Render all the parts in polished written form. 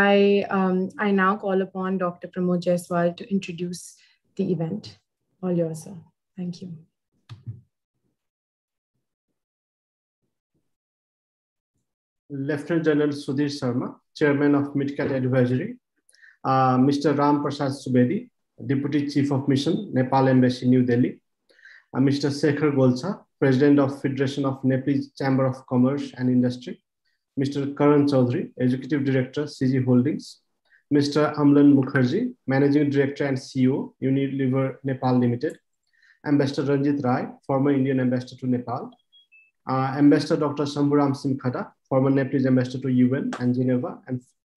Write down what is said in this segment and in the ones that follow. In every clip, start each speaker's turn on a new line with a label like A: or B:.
A: I now call upon Dr. Pramod Jaiswal to introduce the event. All yours, sir. Thank you.
B: Lieutenant General Sudhir Sharma, Chairman of MidCat Advisory, Mr. Ram Prasad Subedi, Deputy Chief of Mission, Nepal Embassy, New Delhi, Mr. Shekhar Golcha, President of Federation of Nepalese Chamber of Commerce and Industry, Mr. Karan Chaudhary, Executive Director, CG Holdings, Mr. Amlan Mukherjee, Managing Director and CEO, Unilever Nepal Limited, Ambassador Ranjit Rai, former Indian Ambassador to Nepal, Ambassador Dr. Shambhuram Singh Khada, former Nepalese Ambassador to UN and Geneva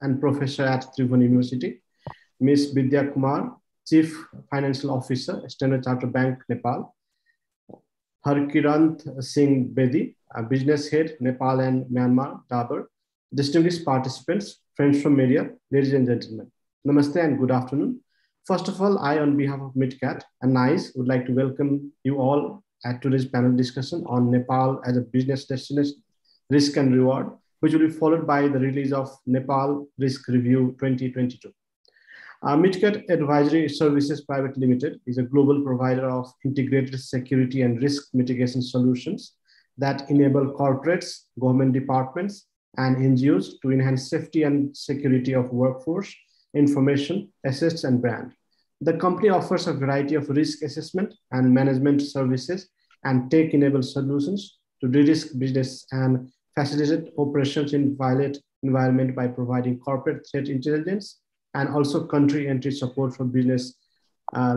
B: and Professor at Tribhuvan University, Ms. Vidya Kumar, Chief Financial Officer, Standard Chartered Bank, Nepal, Harkirant Singh Bedi, Business Head, Nepal and Myanmar, Dabur, distinguished participants, friends from media, ladies and gentlemen. Namaste and good afternoon. First of all, I, on behalf of MidCat and NICE, would like to welcome you all at today's panel discussion on Nepal as a business destination, risk and reward, which will be followed by the release of Nepal Risk Review 2022. MidCat Advisory Services Private Limited is a global provider of integrated security and risk mitigation solutions that enable corporates, government departments, and NGOs to enhance safety and security of workforce, information, assets, and brand. The company offers a variety of risk assessment and management services and tech-enabled solutions to de-risk business and facilitate operations in violent environment by providing corporate threat intelligence and also country entry support for business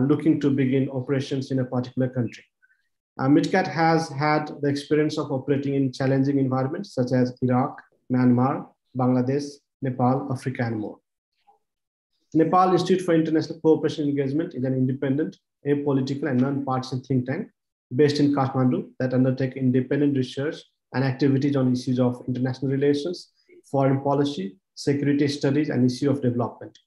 B: looking to begin operations in a particular country. MidCat has had the experience of operating in challenging environments such as Iraq, Myanmar, Bangladesh, Nepal, Africa, and more. Nepal Institute for International Cooperation Engagement is an independent, apolitical, and non-partisan think tank based in Kathmandu that undertake independent research and activities on issues of international relations, foreign policy, security studies, and issue of development.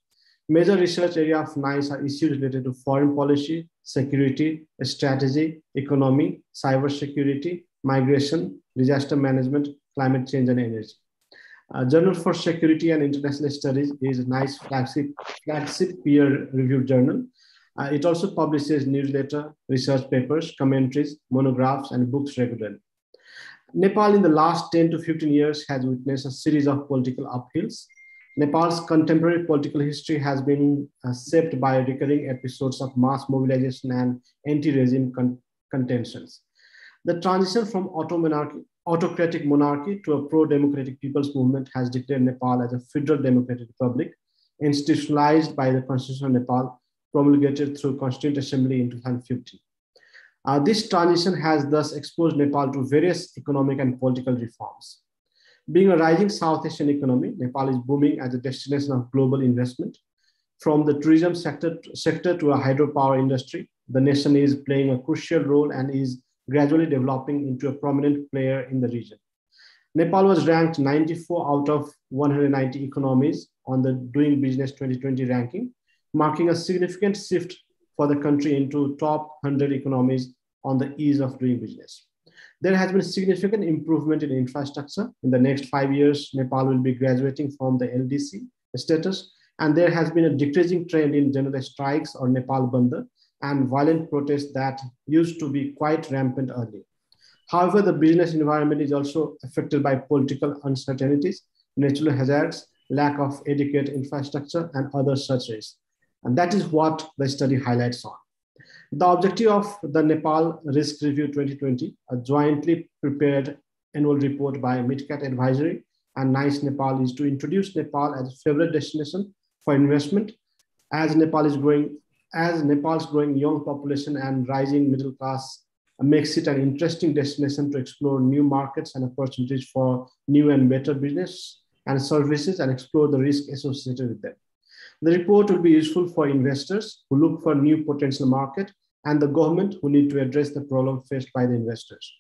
B: Major research area of NICE are issues related to foreign policy, security, strategy, economy, cyber security, migration, disaster management, climate change, and energy. Journal for Security and International Studies is NICE flagship peer-reviewed journal. It also publishes newsletter, research papers, commentaries, monographs, and books regularly. Nepal in the last 10 to 15 years has witnessed a series of political uphills. Nepal's contemporary political history has been shaped by recurring episodes of mass mobilization and anti-regime contentions. The transition from autocratic monarchy to a pro-democratic people's movement has declared Nepal as a federal democratic republic, institutionalized by the Constitution of Nepal, promulgated through Constituent Assembly in 2015. This transition has thus exposed Nepal to various economic and political reforms. Being a rising South Asian economy, Nepal is booming as a destination of global investment. From the tourism sector to a hydropower industry, the nation is playing a crucial role and is gradually developing into a prominent player in the region. Nepal was ranked 94 out of 190 economies on the Doing Business 2020 ranking, marking a significant shift for the country into top 100 economies on the ease of doing business. There has been significant improvement in infrastructure. In the next 5 years, Nepal will be graduating from the LDC status, and there has been a decreasing trend in general strikes or Nepal Bandh and violent protests that used to be quite rampant earlier. However, the business environment is also affected by political uncertainties, natural hazards, lack of adequate infrastructure, and other such risks. And that is what the study highlights on. The objective of the Nepal Risk Review 2020, a jointly prepared annual report by MidCat Advisory and NICE Nepal, is to introduce Nepal as a favorite destination for investment as Nepal's growing young population and rising middle class makes it an interesting destination to explore new markets and opportunities for new and better business and services and explore the risk associated with them. The report will be useful for investors who look for new potential market and the government who need to address the problem faced by the investors.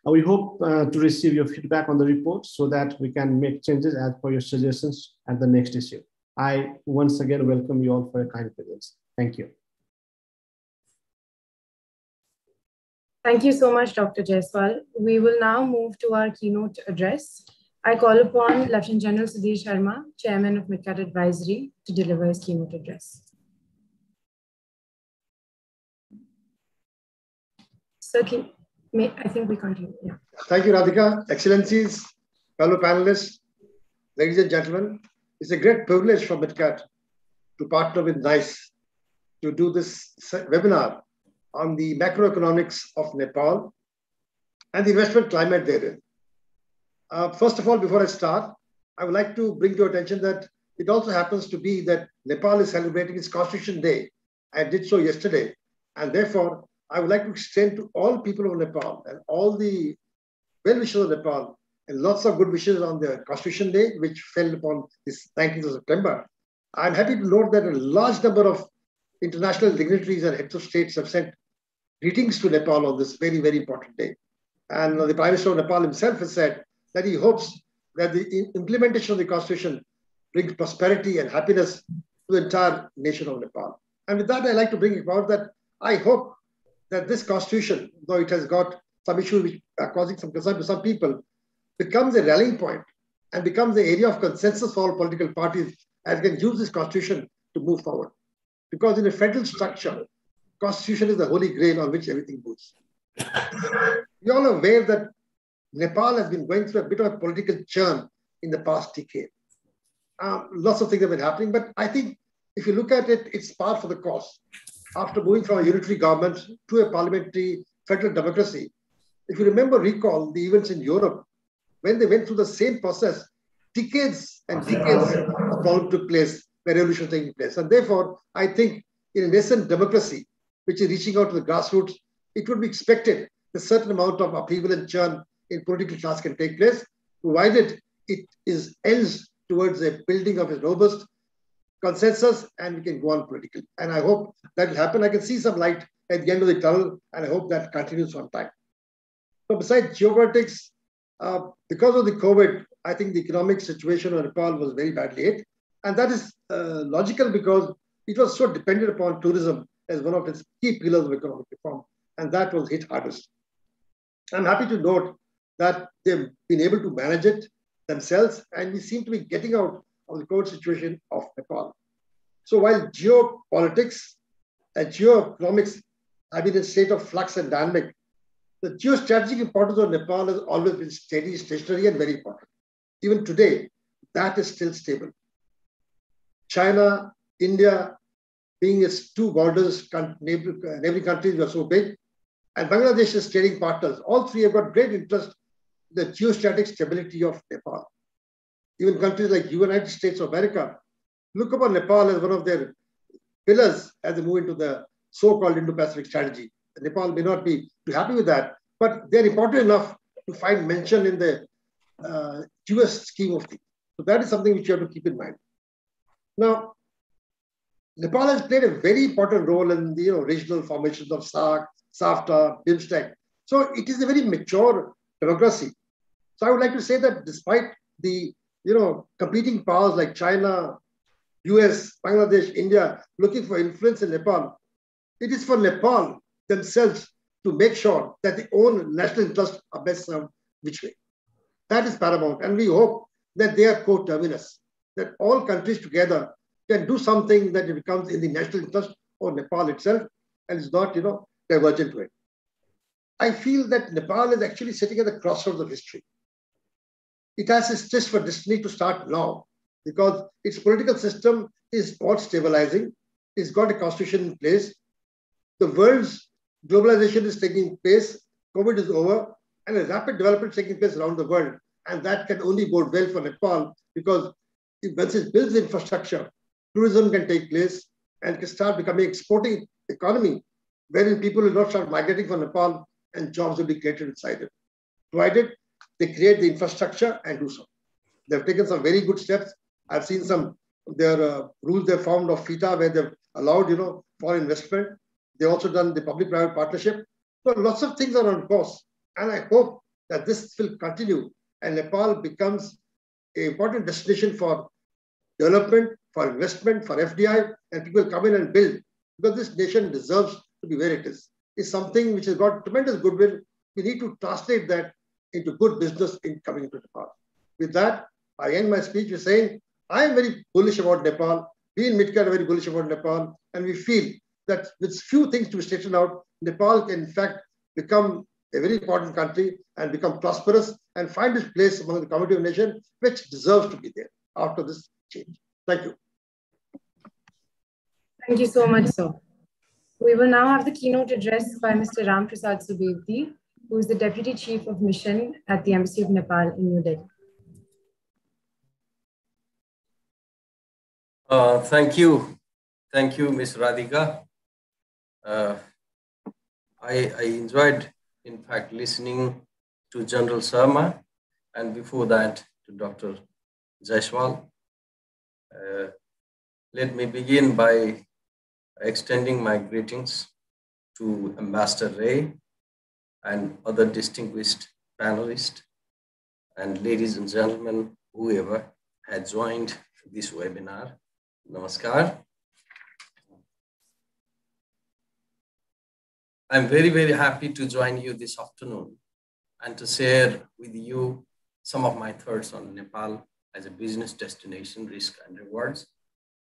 B: We hope to receive your feedback on the report so that we can make changes as per your suggestions at the next issue. I once again welcome you all for a kind presence. Thank you.
A: Thank you so much, Dr. Jaiswal. We will now move to our keynote address. I call upon Lieutenant General Sudhir Sharma, Chairman of MidCat Advisory, to deliver his keynote address. Sir, I think we continue. Yeah.
C: Thank you, Radhika. Excellencies, fellow panelists, ladies and gentlemen, it's a great privilege for MidCat to partner with NICE to do this webinar on the macroeconomics of Nepal and the investment climate therein. First of all, before I start, I would like to bring to your attention that it also happens to be that Nepal is celebrating its Constitution Day. I did so yesterday. And therefore, I would like to extend to all people of Nepal and all the well-wishers of Nepal and lots of good wishes on the Constitution Day, which fell upon this 19th of September. I'm happy to note that a large number of international dignitaries and heads of states have sent greetings to Nepal on this very, very important day. And the Prime Minister of Nepal himself has said that he hopes that the implementation of the Constitution brings prosperity and happiness to the entire nation of Nepal. And with that, I'd like to bring about that I hope that this Constitution, though it has got some issues which are causing some concern to some people, becomes a rallying point and becomes the area of consensus for all political parties as can use this Constitution to move forward. Because in a federal structure, Constitution is the holy grail on which everything moves. We all are aware that Nepal has been going through a bit of a political churn in the past decade. Lots of things have been happening, but I think if you look at it, it's par for the course. After moving from a unitary government to a parliamentary federal democracy, if you recall the events in Europe, when they went through the same process, decades and decades of problems took place, where revolution taking place. And therefore, I think in a nascent democracy, which is reaching out to the grassroots, it would be expected a certain amount of upheaval and churn in political class can take place, provided it ends towards a building of a robust consensus and we can go on politically. And I hope that will happen. I can see some light at the end of the tunnel, and I hope that continues for some time. So besides geopolitics, because of the COVID, I think the economic situation of Nepal was very badly hit. And that is logical because it was so dependent upon tourism as one of its key pillars of economic reform. And that was hit hardest. I'm happy to note that they've been able to manage it themselves, and we seem to be getting out of the COVID situation of Nepal. So while geopolitics and geoeconomics have been in a state of flux and dynamic, the geostrategic importance of Nepal has always been steady, stationary, and very important. Even today, that is still stable. China, India, being its two borders, neighboring countries were so big, and Bangladesh's trading partners, all three have got great interest in the geostrategic stability of Nepal. Even countries like the United States of America look upon Nepal as one of their pillars as they move into the so-called Indo-Pacific strategy. Nepal may not be too happy with that, but they're important enough to find mention in the US scheme of things. So that is something which you have to keep in mind. Now, Nepal has played a very important role in the regional formations of SAARC, SAFTA, BIMSTEC. So it is a very mature democracy. So I would like to say that despite the competing powers like China, US, Bangladesh, India looking for influence in Nepal, it is for Nepal themselves to make sure that their own national interests are best served which way. That is paramount. And we hope that they are co-terminus, that all countries together can do something that becomes in the national interest of Nepal itself and is not, divergent to it. I feel that Nepal is actually sitting at the crossroads of history. It has its test for destiny to start now because its political system is not stabilizing. It's got a constitution in place. The world's globalization is taking place. COVID is over, and a rapid development is taking place around the world. And that can only bode well for Nepal because once it builds infrastructure, tourism can take place and can start becoming exporting economy, wherein people will not start migrating from Nepal and jobs will be created inside it. Provided they create the infrastructure and do so. They've taken some very good steps. I've seen some of their rules they found of FITA where they've allowed, foreign investment. They've also done the public-private partnership. So lots of things are on course. And I hope that this will continue and Nepal becomes an important destination for development, for investment, for FDI, and people come in and build because this nation deserves to be where it is. It's something which has got tremendous goodwill. We need to translate that into good business in coming into Nepal. With that, I end my speech with saying, I am very bullish about Nepal. We in Midcat are very bullish about Nepal. And we feel that with few things to be straightened out, Nepal can in fact become a very important country and become prosperous and find its place among the community of nations which deserves to be there after this change. Thank you.
A: Thank you so much, sir. We will now have the keynote address by Mr. Ram Prasad Subirti, who is the Deputy Chief of Mission at the Embassy of Nepal in New Delhi.
D: Thank you. Thank you, Ms. Radhika. I enjoyed, in fact, listening to General Sharma and before that to Dr. Jaiswal. Let me begin by extending my greetings to Ambassador Ray and other distinguished panelists and ladies and gentlemen, whoever had joined this webinar. Namaskar. I'm very, very happy to join you this afternoon and to share with you some of my thoughts on Nepal as a business destination, risk and rewards.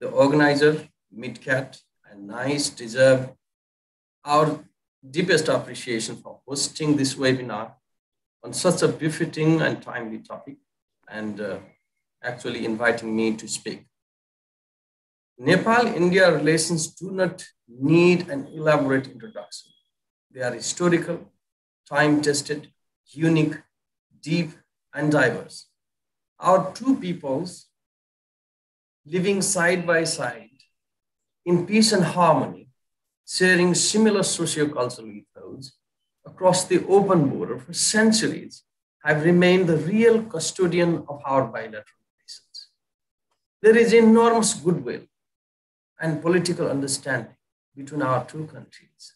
D: The organizer, Midcat and NICE deserve our deepest appreciation for hosting this webinar on such a befitting and timely topic and actually inviting me to speak. Nepal-India relations do not need an elaborate introduction. They are historical, time-tested, unique, deep, and diverse. Our two peoples living side by side in peace and harmony, sharing similar socio-cultural ethos across the open border for centuries, have remained the real custodian of our bilateral relations. There is enormous goodwill and political understanding between our two countries.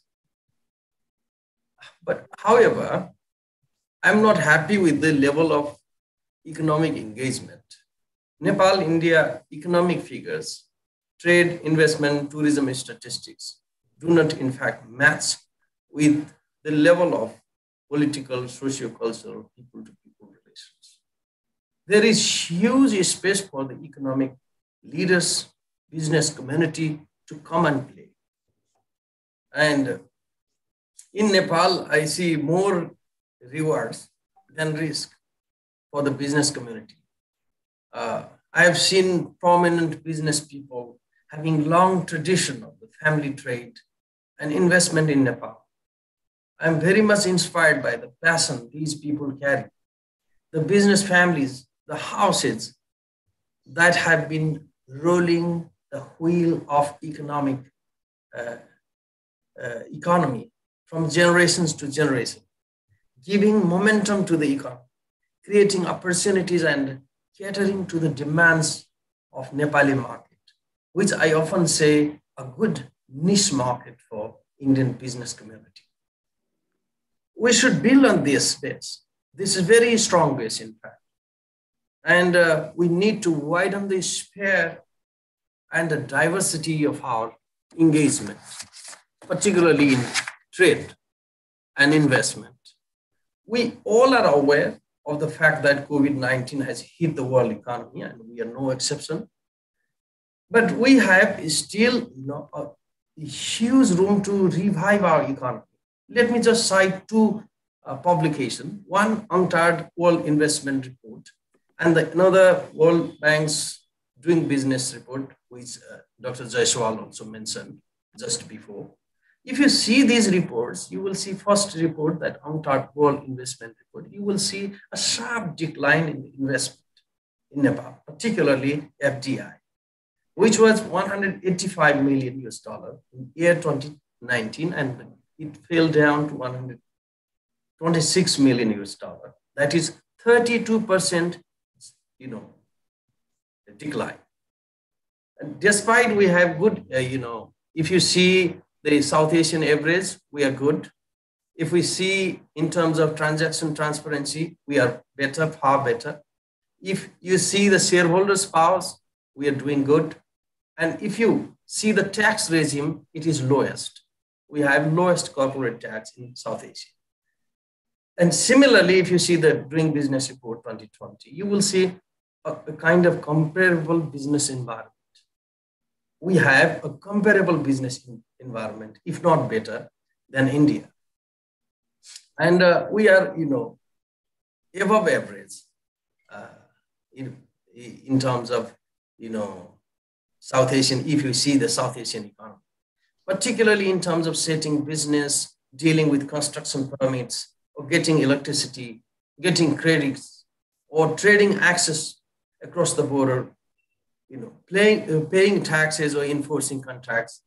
D: But however, I'm not happy with the level of economic engagement. Nepal-India economic figures, trade, investment, tourism statistics do not in fact match with the level of political, socio-cultural, people-to-people relations. There is huge space for the economic leaders, business community to come and play. And in Nepal, I see more rewards than risk for the business community. I have seen prominent business people having long tradition of the family trade and investment in Nepal. I'm very much inspired by the passion these people carry. The business families, the houses that have been rolling the wheel of economy from generations to generation, giving momentum to the economy, creating opportunities and catering to the demands of Nepali market, which I often say a good niche market for Indian business community. We should build on this base. This is very strong base, in fact. And we need to widen the sphere and the diversity of our engagement, particularly in trade and investment. We all are aware of the fact that COVID-19 has hit the world economy, and we are no exception. But we have still a huge room to revive our economy. Let me just cite two publications. One, UNCTAD World Investment Report, and another World Bank's Doing Business Report, which Dr. Jaiswal also mentioned just before. If you see these reports, you will see first report, that UNCTAD World Investment Report, you will see a sharp decline in investment in Nepal, particularly FDI, which was $185 million in year 2019, and it fell down to $126 million. That is 32%, decline. And despite we have good, if you see the South Asian average, we are good. If we see in terms of transaction transparency, we are better, far better. If you see the shareholders' powers, we are doing good. And if you see the tax regime, it is lowest. We have lowest corporate tax in South Asia. And similarly, if you see the Doing Business Report 2020, you will see a kind of comparable business environment. We have a comparable business environment, if not better, than India. And we are, above average in terms of, South Asian, if you see the South Asian economy, particularly in terms of setting business, dealing with construction permits, or getting electricity, getting credits, or trading access across the border, paying taxes or enforcing contracts.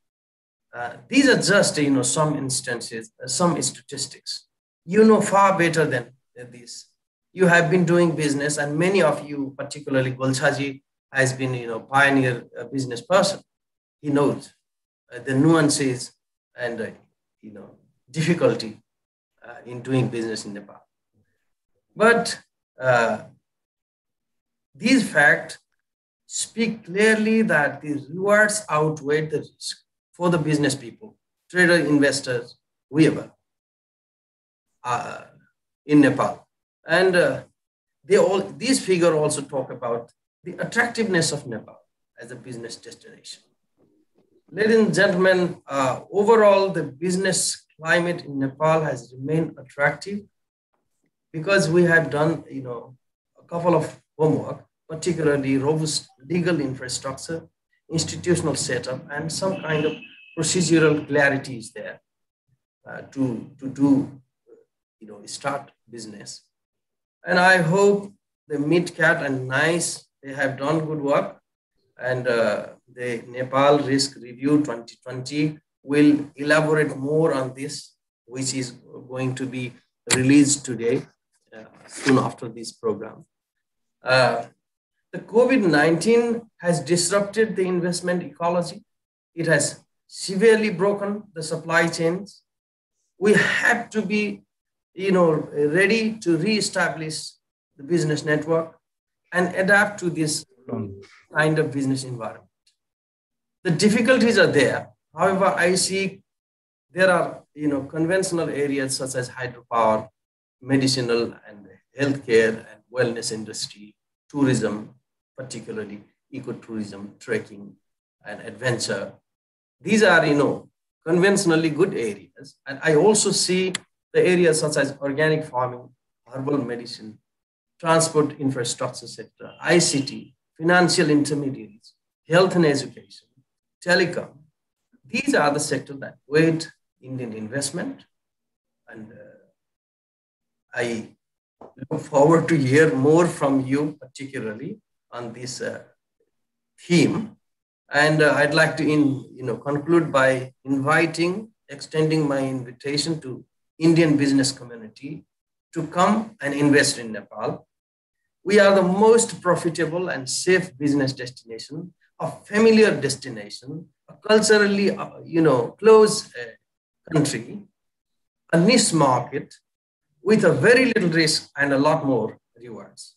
D: These are just, some instances, some statistics. You know far better than this. You have been doing business, and many of you, particularly Golchaji, has been, pioneer business person. He knows the nuances and, difficulty in doing business in Nepal. But these facts speak clearly that the rewards outweigh the risk for the business people, trader, investors, whoever in Nepal. And these figures also talk about the attractiveness of Nepal as a business destination. Ladies and gentlemen, overall, the business climate in Nepal has remained attractive because we have done, a couple of homework, particularly robust legal infrastructure, institutional setup, and some kind of procedural clarity is there to do, start business. And I hope the MidCat and NICE, they have done good work. And the Nepal Risk Review 2020 will elaborate more on this, which is going to be released today, soon after this program. The COVID-19 has disrupted the investment ecology. It has severely broken the supply chains. We have to be, ready to reestablish the business network and adapt to this kind of business environment. The difficulties are there. However, I see there are, conventional areas such as hydropower, medicinal and healthcare and wellness industry, tourism, particularly ecotourism, trekking and adventure. These are, conventionally good areas. And I also see the areas such as organic farming, herbal medicine, transport infrastructure sector, ICT, financial intermediaries, health and education, telecom. These are the sectors that await Indian investment. And I look forward to hear more from you, particularly on this theme. And I'd like to conclude by extending my invitation to Indian business community to come and invest in Nepal. We are the most profitable and safe business destination, a familiar destination, a culturally, close country, a niche market with a very little risk and a lot more rewards.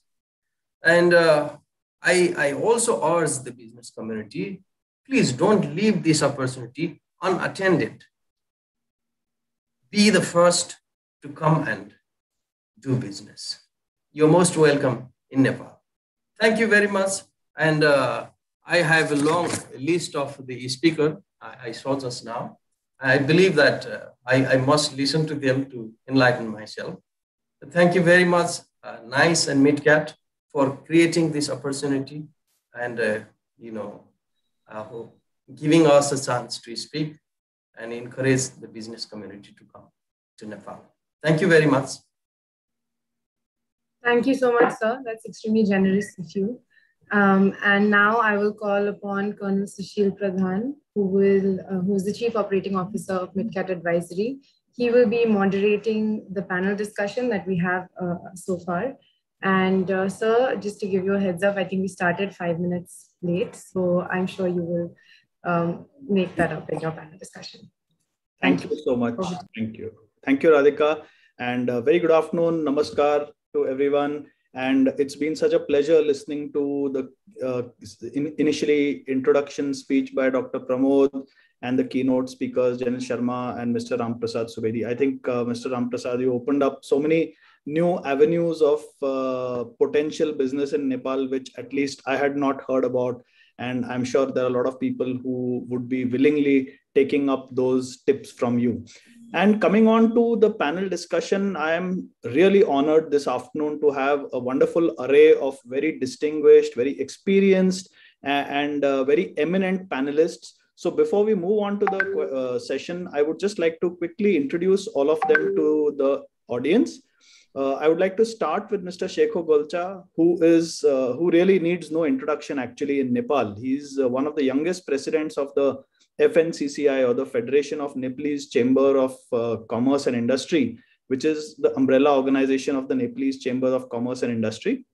D: And I also urge the business community, please don't leave this opportunity unattended. Be the first to come and do business. You're most welcome in Nepal. Thank you very much. And I have a long list of the speaker I saw just now. I believe that I must listen to them to enlighten myself. But thank you very much, NICE and MidCat, for creating this opportunity and, giving us a chance to speak and encourage the business community to come to Nepal. Thank you very much.
A: Thank you so much, sir. That's extremely generous of you. And now I will call upon Colonel Sushil Pradhan, who is the Chief Operating Officer of MidCat Advisory. He will be moderating the panel discussion that we have so far. And sir, just to give you a heads up, I think we started 5 minutes late, so I'm sure you will make that up in your panel discussion.
E: Thank you so much. Thank you. Thank you, Radhika. And very good afternoon. Namaskar to everyone. And it's been such a pleasure listening to the initially introduction speech by Dr. Pramod and the keynote speakers, Janil Sharma and Mr. Ramprasad Subedi. I think Mr. Ramprasad, you opened up so many new avenues of potential business in Nepal, which at least I had not heard about. And I'm sure there are a lot of people who would be willingly taking up those tips from you. And coming on to the panel discussion, I am really honored this afternoon to have a wonderful array of very distinguished, very experienced, and very eminent panelists. So before we move on to the session, I would just like to quickly introduce all of them to the audience. I would like to start with Mr. Shekho Golcha, who really needs no introduction actually in Nepal. He's one of the youngest presidents of the FNCCI, or the Federation of Nepalese Chamber of Commerce and Industry, which is the umbrella organization of the Nepalese Chamber of Commerce and Industry.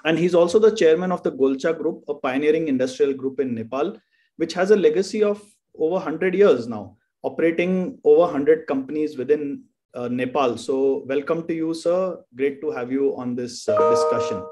E: And he's also the chairman of the Golcha Group, a pioneering industrial group in Nepal, which has a legacy of over 100 years now, operating over 100 companies within Nepal. So welcome to you, sir. Great to have you on this discussion.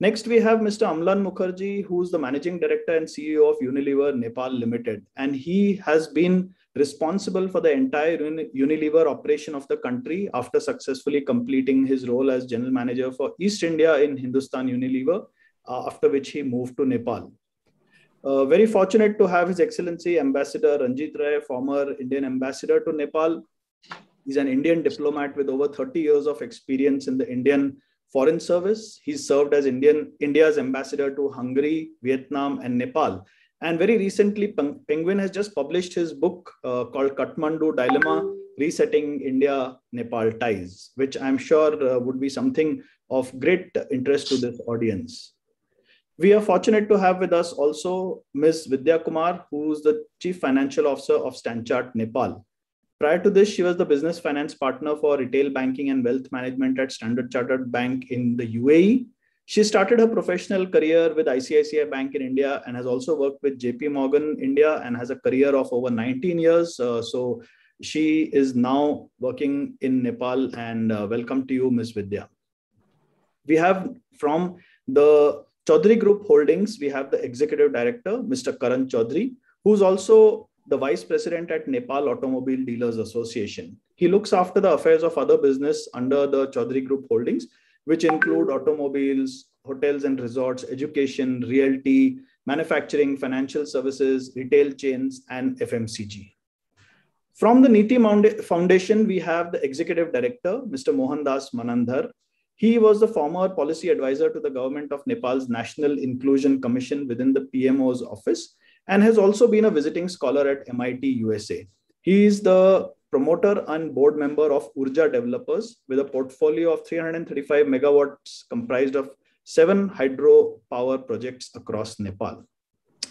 E: Next, we have Mr. Amlan Mukherjee, who's the Managing Director and CEO of Unilever Nepal Limited. And he has been responsible for the entire Unilever operation of the country after successfully completing his role as General Manager for East India in Hindustan Unilever, after which he moved to Nepal. Very fortunate to have His Excellency Ambassador Ranjit Rai, former Indian Ambassador to Nepal. He's an Indian diplomat with over 30 years of experience in the Indian Foreign Service. He's served as India's ambassador to Hungary, Vietnam, and Nepal. And very recently, Penguin has just published his book called Kathmandu Dilemma, Resetting India-Nepal Ties, which I'm sure would be something of great interest to this audience. We are fortunate to have with us also Ms. Vidya Kumar, who is the Chief Financial Officer of Stanchart Nepal. Prior to this, she was the business finance partner for retail banking and wealth management at Standard Chartered Bank in the UAE. She started her professional career with ICICI Bank in India and has also worked with JP Morgan India and has a career of over 19 years. So she is now working in Nepal, and welcome to you, Ms. Vidya. We have from the Chaudhary Group Holdings, we have the Executive Director, Mr. Karan Chaudhary, who's also the Vice President at Nepal Automobile Dealers Association. He looks after the affairs of other business under the Chaudhary Group Holdings, which include automobiles, hotels and resorts, education, realty, manufacturing, financial services, retail chains, and FMCG. From the Niti Foundation, we have the Executive Director, Mr. Mohandas Manandhar. He was the former policy advisor to the government of Nepal's National Inclusion Commission within the PMO's office, and has also been a visiting scholar at MIT, USA. He is the promoter and board member of Urja Developers with a portfolio of 335 megawatts comprised of 7 hydropower projects across Nepal.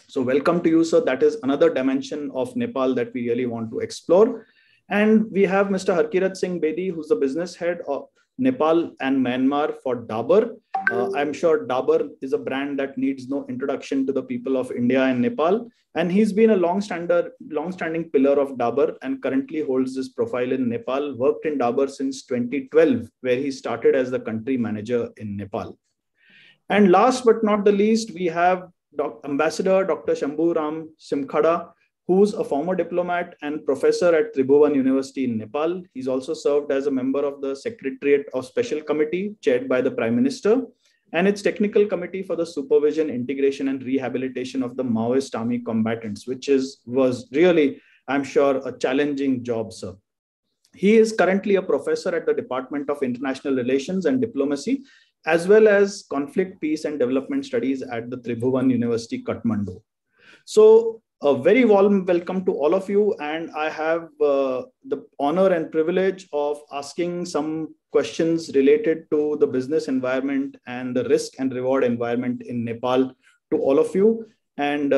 E: So welcome to you, sir. That is another dimension of Nepal that we really want to explore. And we have Mr. Harkirat Singh Bedi, who's the business head of Nepal and Myanmar for Dabur. I'm sure Dabur is a brand that needs no introduction to the people of India and Nepal. And he's been a long-standing pillar of Dabur and currently holds this profile in Nepal, worked in Dabur since 2012, where he started as the country manager in Nepal. And last but not the least, we have Ambassador Dr. Shambhu Ram Simkhada, who's a former diplomat and professor at Tribhuvan University in Nepal. He's also served as a member of the Secretariat of Special Committee chaired by the Prime Minister and its Technical Committee for the Supervision, Integration and Rehabilitation of the Maoist Army Combatants, which was really, I'm sure, a challenging job, sir. He is currently a professor at the Department of International Relations and Diplomacy, as well as Conflict, Peace and Development Studies at the Tribhuvan University, Kathmandu. So a very warm welcome to all of you. And I have the honor and privilege of asking some questions related to the business environment and the risk and reward environment in Nepal to all of you. And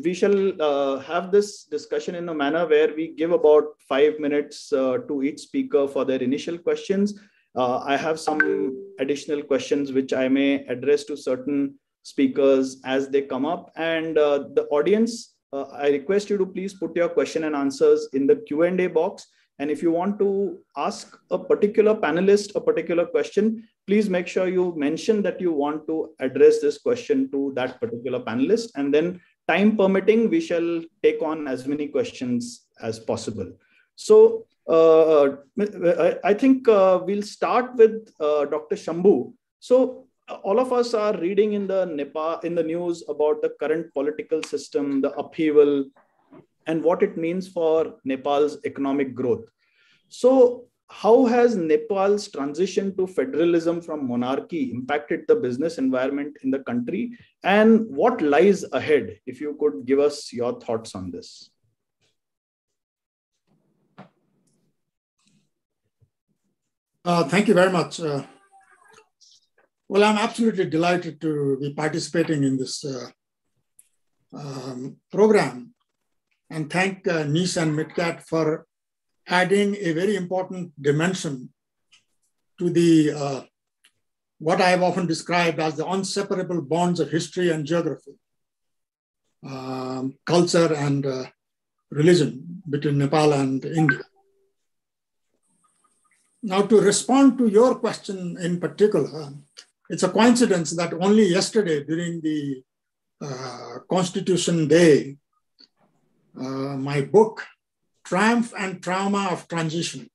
E: we shall have this discussion in a manner where we give about 5 minutes to each speaker for their initial questions. I have some additional questions which I may address to certain speakers as they come up. And the audience, I request you to please put your question and answers in the Q&A box. And if you want to ask a particular panelist a particular question, please make sure you mention that you want to address this question to that particular panelist, and then time permitting, we shall take on as many questions as possible. So I think we'll start with Dr. Shambhu. So all of us are reading in the news about the current political system, the upheaval, and what it means for Nepal's economic growth. So how has Nepal's transition to federalism from monarchy impacted the business environment in the country, and what lies ahead? If you could give us your thoughts on this.
F: Thank you very much. Well, I'm absolutely delighted to be participating in this program, and thank NIS and MidCat for adding a very important dimension to the what I have often described as the inseparable bonds of history and geography, culture and religion between Nepal and India. Now, to respond to your question in particular, it's a coincidence that only yesterday during the Constitution Day, my book, Triumph and Trauma of Transition,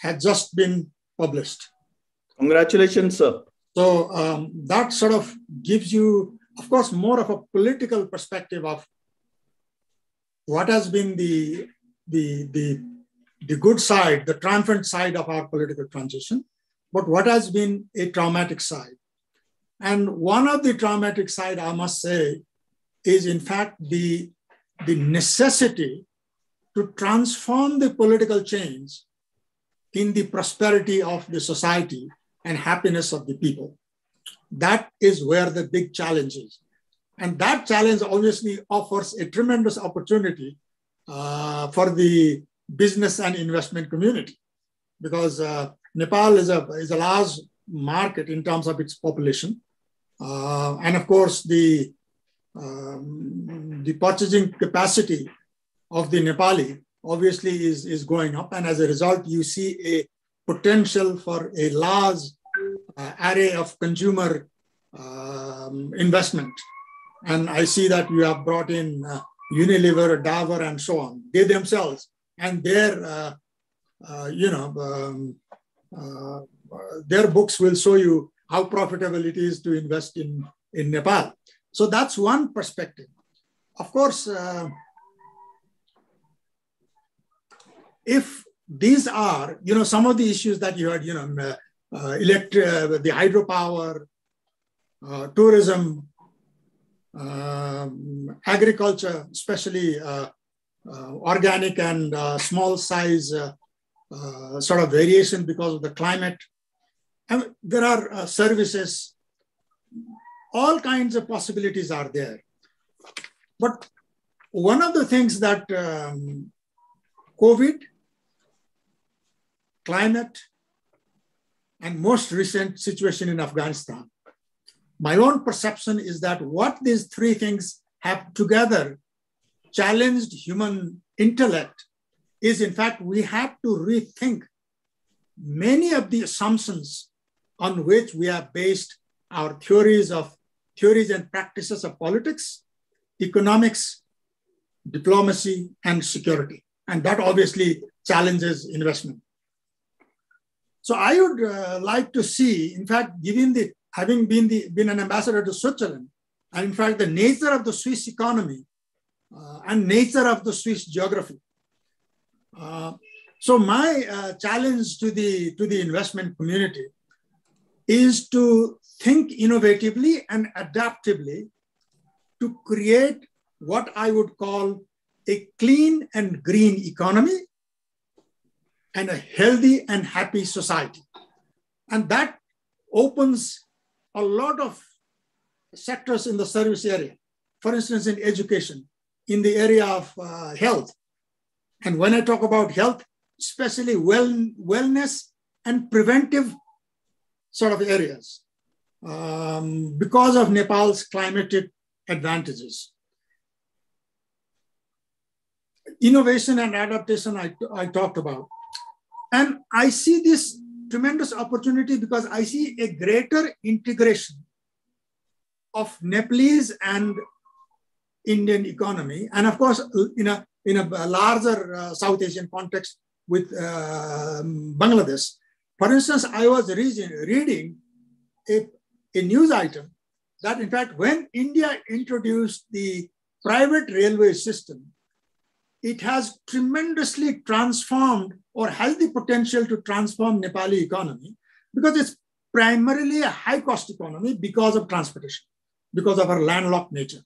F: had just been published.
E: Congratulations, sir.
F: So that sort of gives you, of course, more of a political perspective of what has been the good side, the triumphant side of our political transition, but what has been a traumatic side. And one of the traumatic side, I must say, is in fact the necessity to transform the political change in the prosperity of the society and happiness of the people. That is where the big challenge is. And that challenge obviously offers a tremendous opportunity for the business and investment community, because Nepal is a large market in terms of its population. And of course, the purchasing capacity of the Nepali obviously is going up. And as a result, you see a potential for a large array of consumer investment. And I see that you have brought in Unilever, Dabur, and so on. They themselves and their books will show you how profitable it is to invest in Nepal. So that's one perspective. Of course, if these are, some of the issues that you heard, the hydropower, tourism, agriculture, especially organic and small size sort of variation because of the climate. And there are services, all kinds of possibilities are there. But one of the things that COVID, climate, and most recent situation in Afghanistan, my own perception is that what these three things have together challenged human intellect is, in fact, we have to rethink many of the assumptions on which we have based our theories and practices of politics, economics, diplomacy, and security. And that obviously challenges investment. So I would like to see, in fact, having been an ambassador to Switzerland, and in fact, the nature of the Swiss economy and nature of the Swiss geography. So my challenge to the investment community is to think innovatively and adaptively to create what I would call a clean and green economy and a healthy and happy society. And that opens a lot of sectors in the service area. For instance, in education, in the area of health. And when I talk about health, especially wellness and preventive sort of areas, because of Nepal's climatic advantages. Innovation and adaptation I talked about. And I see this tremendous opportunity because I see a greater integration of Nepalese and Indian economy, and of course, in a larger South Asian context with Bangladesh. For instance, I was reading a news item that, in fact, when India introduced the private railway system, it has tremendously transformed or has the potential to transform Nepali economy because it's primarily a high-cost economy because of transportation, because of our landlocked nature.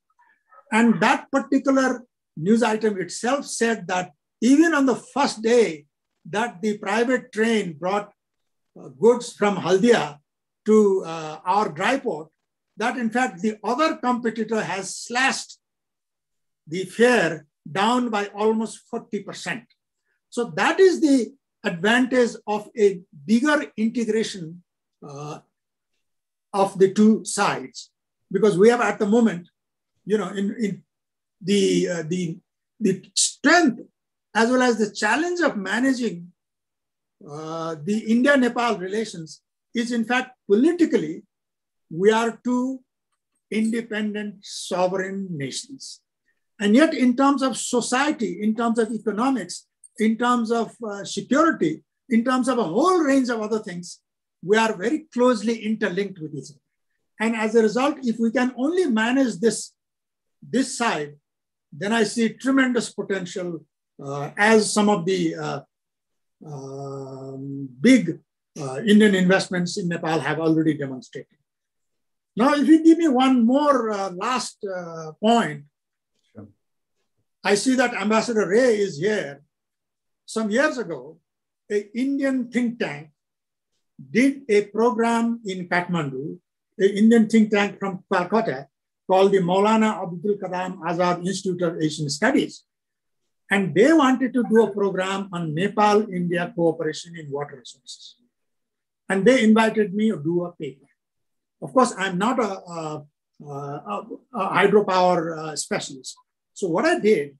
F: And that particular news item itself said that even on the first day that the private train brought goods from Haldia to our dry port, that in fact the other competitor has slashed the fare down by almost 40%. So that is the advantage of a bigger integration of the two sides, because we have at the moment, in the strength as well as the challenge of managing the India-Nepal relations is, in fact, politically, we are two independent sovereign nations. And yet, in terms of society, in terms of economics, in terms of security, in terms of a whole range of other things, we are very closely interlinked with each other. And as a result, if we can only manage this side, then I see tremendous potential as some of the big Indian investments in Nepal have already demonstrated. Now, if you give me one more last point, sure. I see that Ambassador Ray is here. Some years ago, an Indian think tank did a program in Kathmandu, an Indian think tank from Calcutta called the Maulana Abdul Kalam Azad Institute of Asian Studies. And they wanted to do a program on Nepal-India cooperation in water resources. And they invited me to do a paper. Of course, I'm not a hydropower specialist. So what I did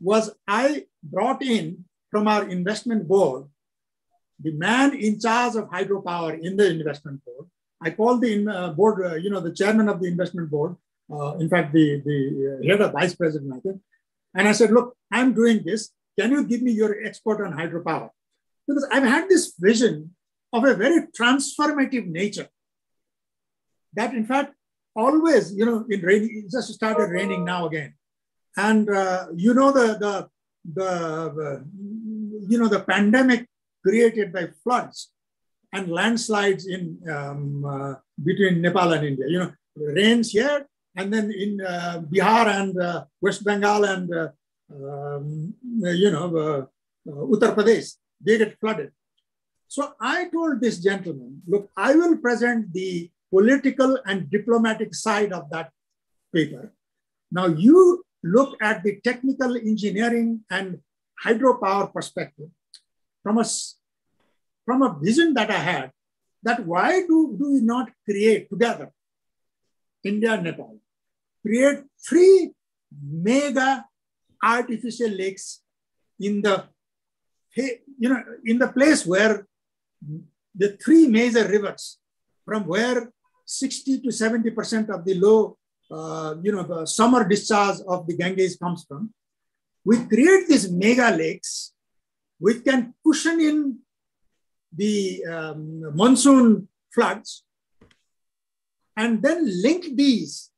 F: was I brought in from our investment board, the man in charge of hydropower in the investment board. I called the board, the chairman of the investment board, in fact, the head of vice president, I think. And I said, look, I'm doing this. Can you give me your expert on hydropower? Because I've had this vision of a very transformative nature that, in fact, always, in rainy, it just started raining now again. And, the pandemic created by floods and landslides in between Nepal and India. Rains here, and then in Bihar and West Bengal and Uttar Pradesh, they get flooded. So I told this gentleman, look, I will present the political and diplomatic side of that paper. Now you look at the technical engineering and hydropower perspective from a vision that I had, that why do we not create together, India and Nepal, create 3 mega artificial lakes in the place where the 3 major rivers, from where 60 to 70% of the low, the summer discharge of the Ganges comes from. We create these mega lakes which can cushion in the monsoon floods, and then link these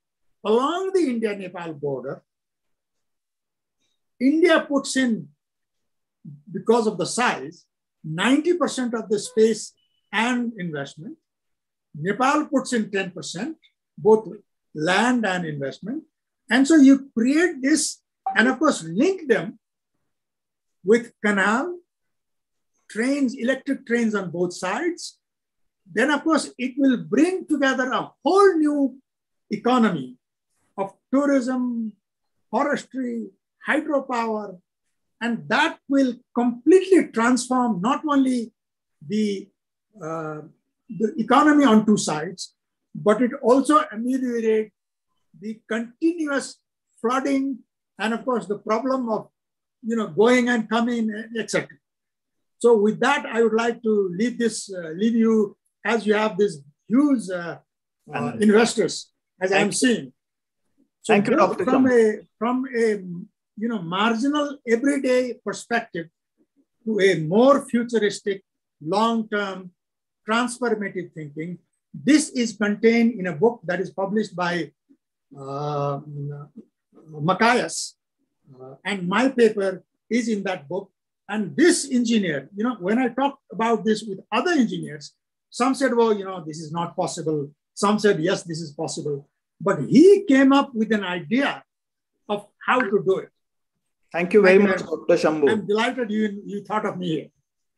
F: along the India-Nepal border. India puts in, because of the size, 90% of the space and investment. Nepal puts in 10%, both land and investment. And so you create this, and of course, link them with canal, trains, electric trains on both sides. Then, of course, it will bring together a whole new economy of tourism, forestry, hydropower, and that will completely transform not only the economy on 2 sides, but it also ameliorate the continuous flooding and, of course, the problem of going and coming, etc. So with that, I would like to leave you, as you have this huge investors, as I'm seeing. So
E: thank you, Dr.
F: from a marginal everyday perspective to a more futuristic, long-term, transformative thinking, this is contained in a book that is published by Matthias, and my paper is in that book. And this engineer, when I talked about this with other engineers, some said, well, this is not possible. Some said, yes, this is possible. But he came up with an idea of how to do it.
E: Thank you very much, Dr. Shambhu.
F: I'm delighted you thought of me here.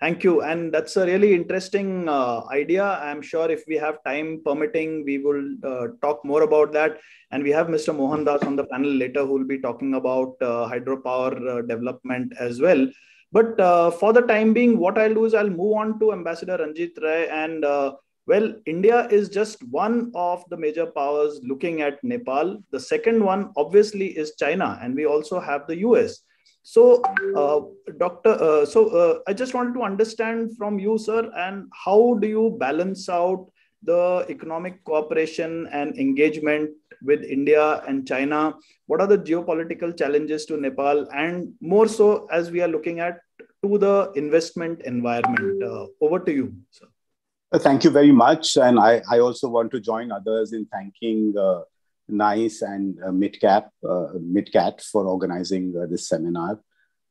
E: Thank you. And that's a really interesting idea. I'm sure if we have time permitting, we will talk more about that. And we have Mr. Mohan Das on the panel later who will be talking about hydropower development as well. But for the time being, what I'll do is I'll move on to Ambassador Ranjit Rai. And well, India is just one of the major powers looking at Nepal. The second one, obviously, is China. And we also have the US. So, I just wanted to understand from you, sir, and how do you balance out the economic cooperation and engagement with India and China? What are the geopolitical challenges to Nepal? And more so, as we are looking at to the investment environment. Over to you, sir.
G: Thank you very much. And I also want to join others in thanking NICE and MidCat for organizing this seminar.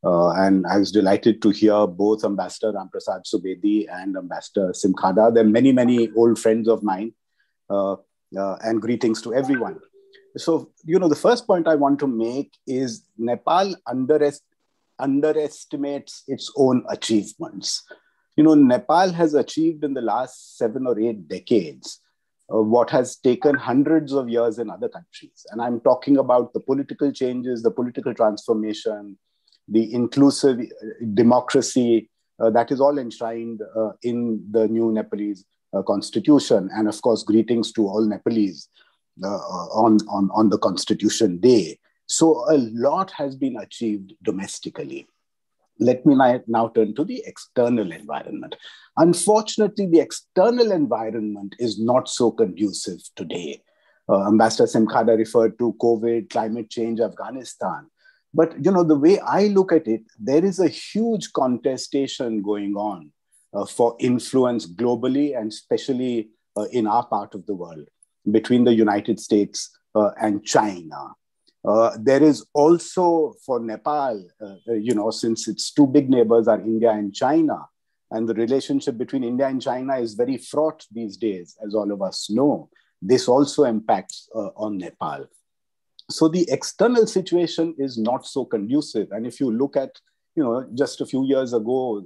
G: And I was delighted to hear both Ambassador Ramprasad Subedi and Ambassador Simkhada. They're many, many old friends of mine, and greetings to everyone. So, the first point I want to make is Nepal underestimates its own achievements. Nepal has achieved in the last 7 or 8 decades what has taken hundreds of years in other countries. And I'm talking about the political changes, the political transformation, the inclusive democracy that is all enshrined in the new Nepalese constitution. And of course, greetings to all Nepalese on the Constitution Day. So a lot has been achieved domestically. Let me now turn to the external environment. Unfortunately, the external environment is not so conducive today. Ambassador Simkhada referred to COVID, climate change, Afghanistan. But, the way I look at it, there is a huge contestation going on for influence globally and especially in our part of the world between the United States and China. There is also for Nepal, since its 2 big neighbors are India and China, and the relationship between India and China is very fraught these days, as all of us know. This also impacts on Nepal. So the external situation is not so conducive. And if you look at, just a few years ago,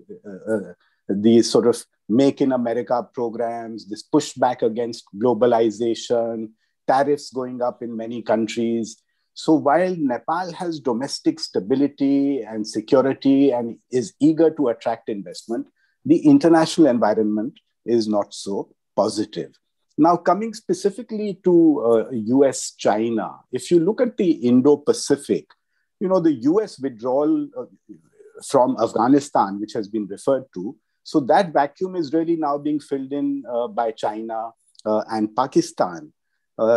G: these sort of Make in America programs, this pushback against globalization, tariffs going up in many countries. So while Nepal has domestic stability and security and is eager to attract investment, the international environment is not so positive. Now, coming specifically to US-China, if you look at the Indo-Pacific, the US withdrawal from Afghanistan, which has been referred to, so that vacuum is really now being filled in by China and Pakistan.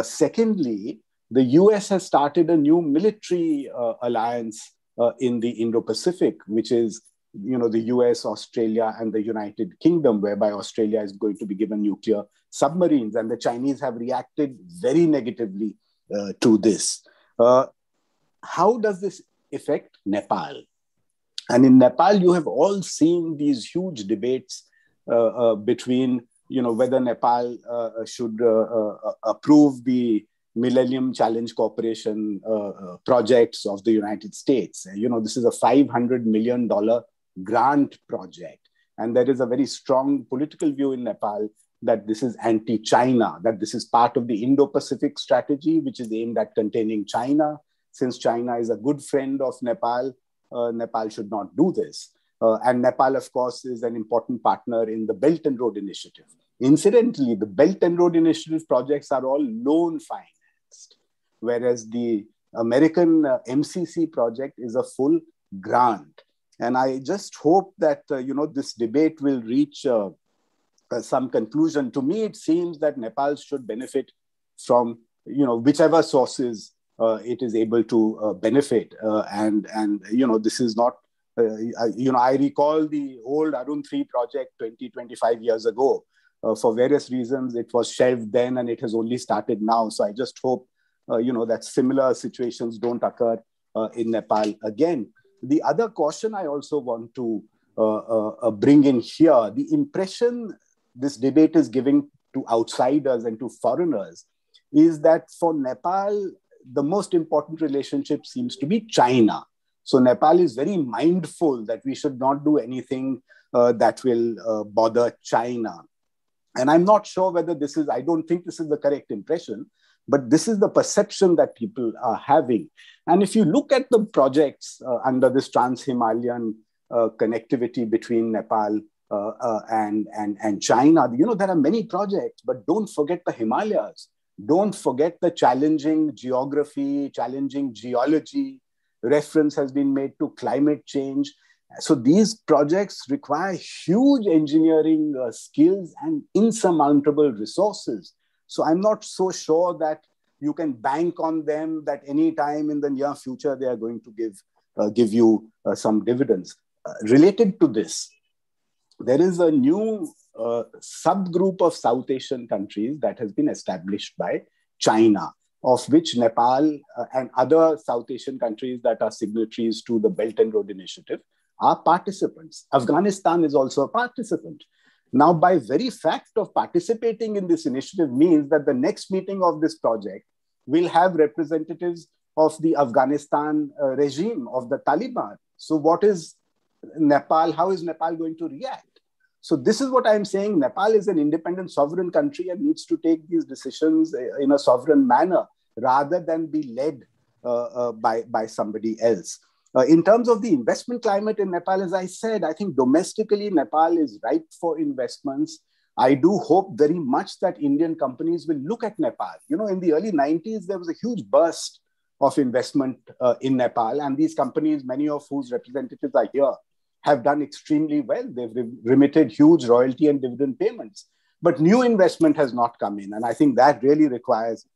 G: Secondly, the US has started a new military alliance in the Indo-Pacific, which is, the US, Australia, and the United Kingdom, whereby Australia is going to be given nuclear submarines. And the Chinese have reacted very negatively to this. How does this affect Nepal? And in Nepal, you have all seen these huge debates between, whether Nepal should approve the Millennium Challenge Corporation projects of the United States. This is a $500 million grant project. And there is a very strong political view in Nepal that this is anti-China, that this is part of the Indo-Pacific strategy, which is aimed at containing China. Since China is a good friend of Nepal, Nepal should not do this. And Nepal, of course, is an important partner in the Belt and Road Initiative. Incidentally, the Belt and Road Initiative projects are all loan financed, whereas the American MCC project is a full grant. And I just hope that, this debate will reach some conclusion. To me, it seems that Nepal should benefit from, whichever sources it is able to benefit. And this is not, I recall the old Arun 3 project 25 years ago. For various reasons, it was shelved then and it has only started now. So I just hope, that similar situations don't occur in Nepal again. The other caution I also want to bring in here, the impression this debate is giving to outsiders and to foreigners is that for Nepal, the most important relationship seems to be China. So Nepal is very mindful that we should not do anything that will bother China. And I'm not sure whether I don't think this is the correct impression, but this is the perception that people are having. And if you look at the projects under this Trans-Himalayan connectivity between Nepal and China, there are many projects, but don't forget the Himalayas. Don't forget the challenging geography, challenging geology. Reference has been made to climate change. So these projects require huge engineering skills and insurmountable resources. So I'm not so sure that you can bank on them that any time in the near future, they are going to give you some dividends. Related to this, there is a new subgroup of South Asian countries that has been established by China, of which Nepal and other South Asian countries that are signatories to the Belt and Road Initiative are participants. Afghanistan is also a participant. Now, by very fact of participating in this initiative means that the next meeting of this project will have representatives of the Afghanistan regime, of the Taliban. So what is Nepal? How is Nepal going to react? So this is what I'm saying. Nepal is an independent sovereign country and needs to take these decisions in a sovereign manner rather than be led by somebody else. In terms of the investment climate in Nepal, as I said, I think domestically Nepal is ripe for investments. I do hope very much that Indian companies will look at Nepal. In the early 90s, there was a huge burst of investment in Nepal. And these companies, many of whose representatives are here, have done extremely well. They've remitted huge royalty and dividend payments. But new investment has not come in. And I think that really requires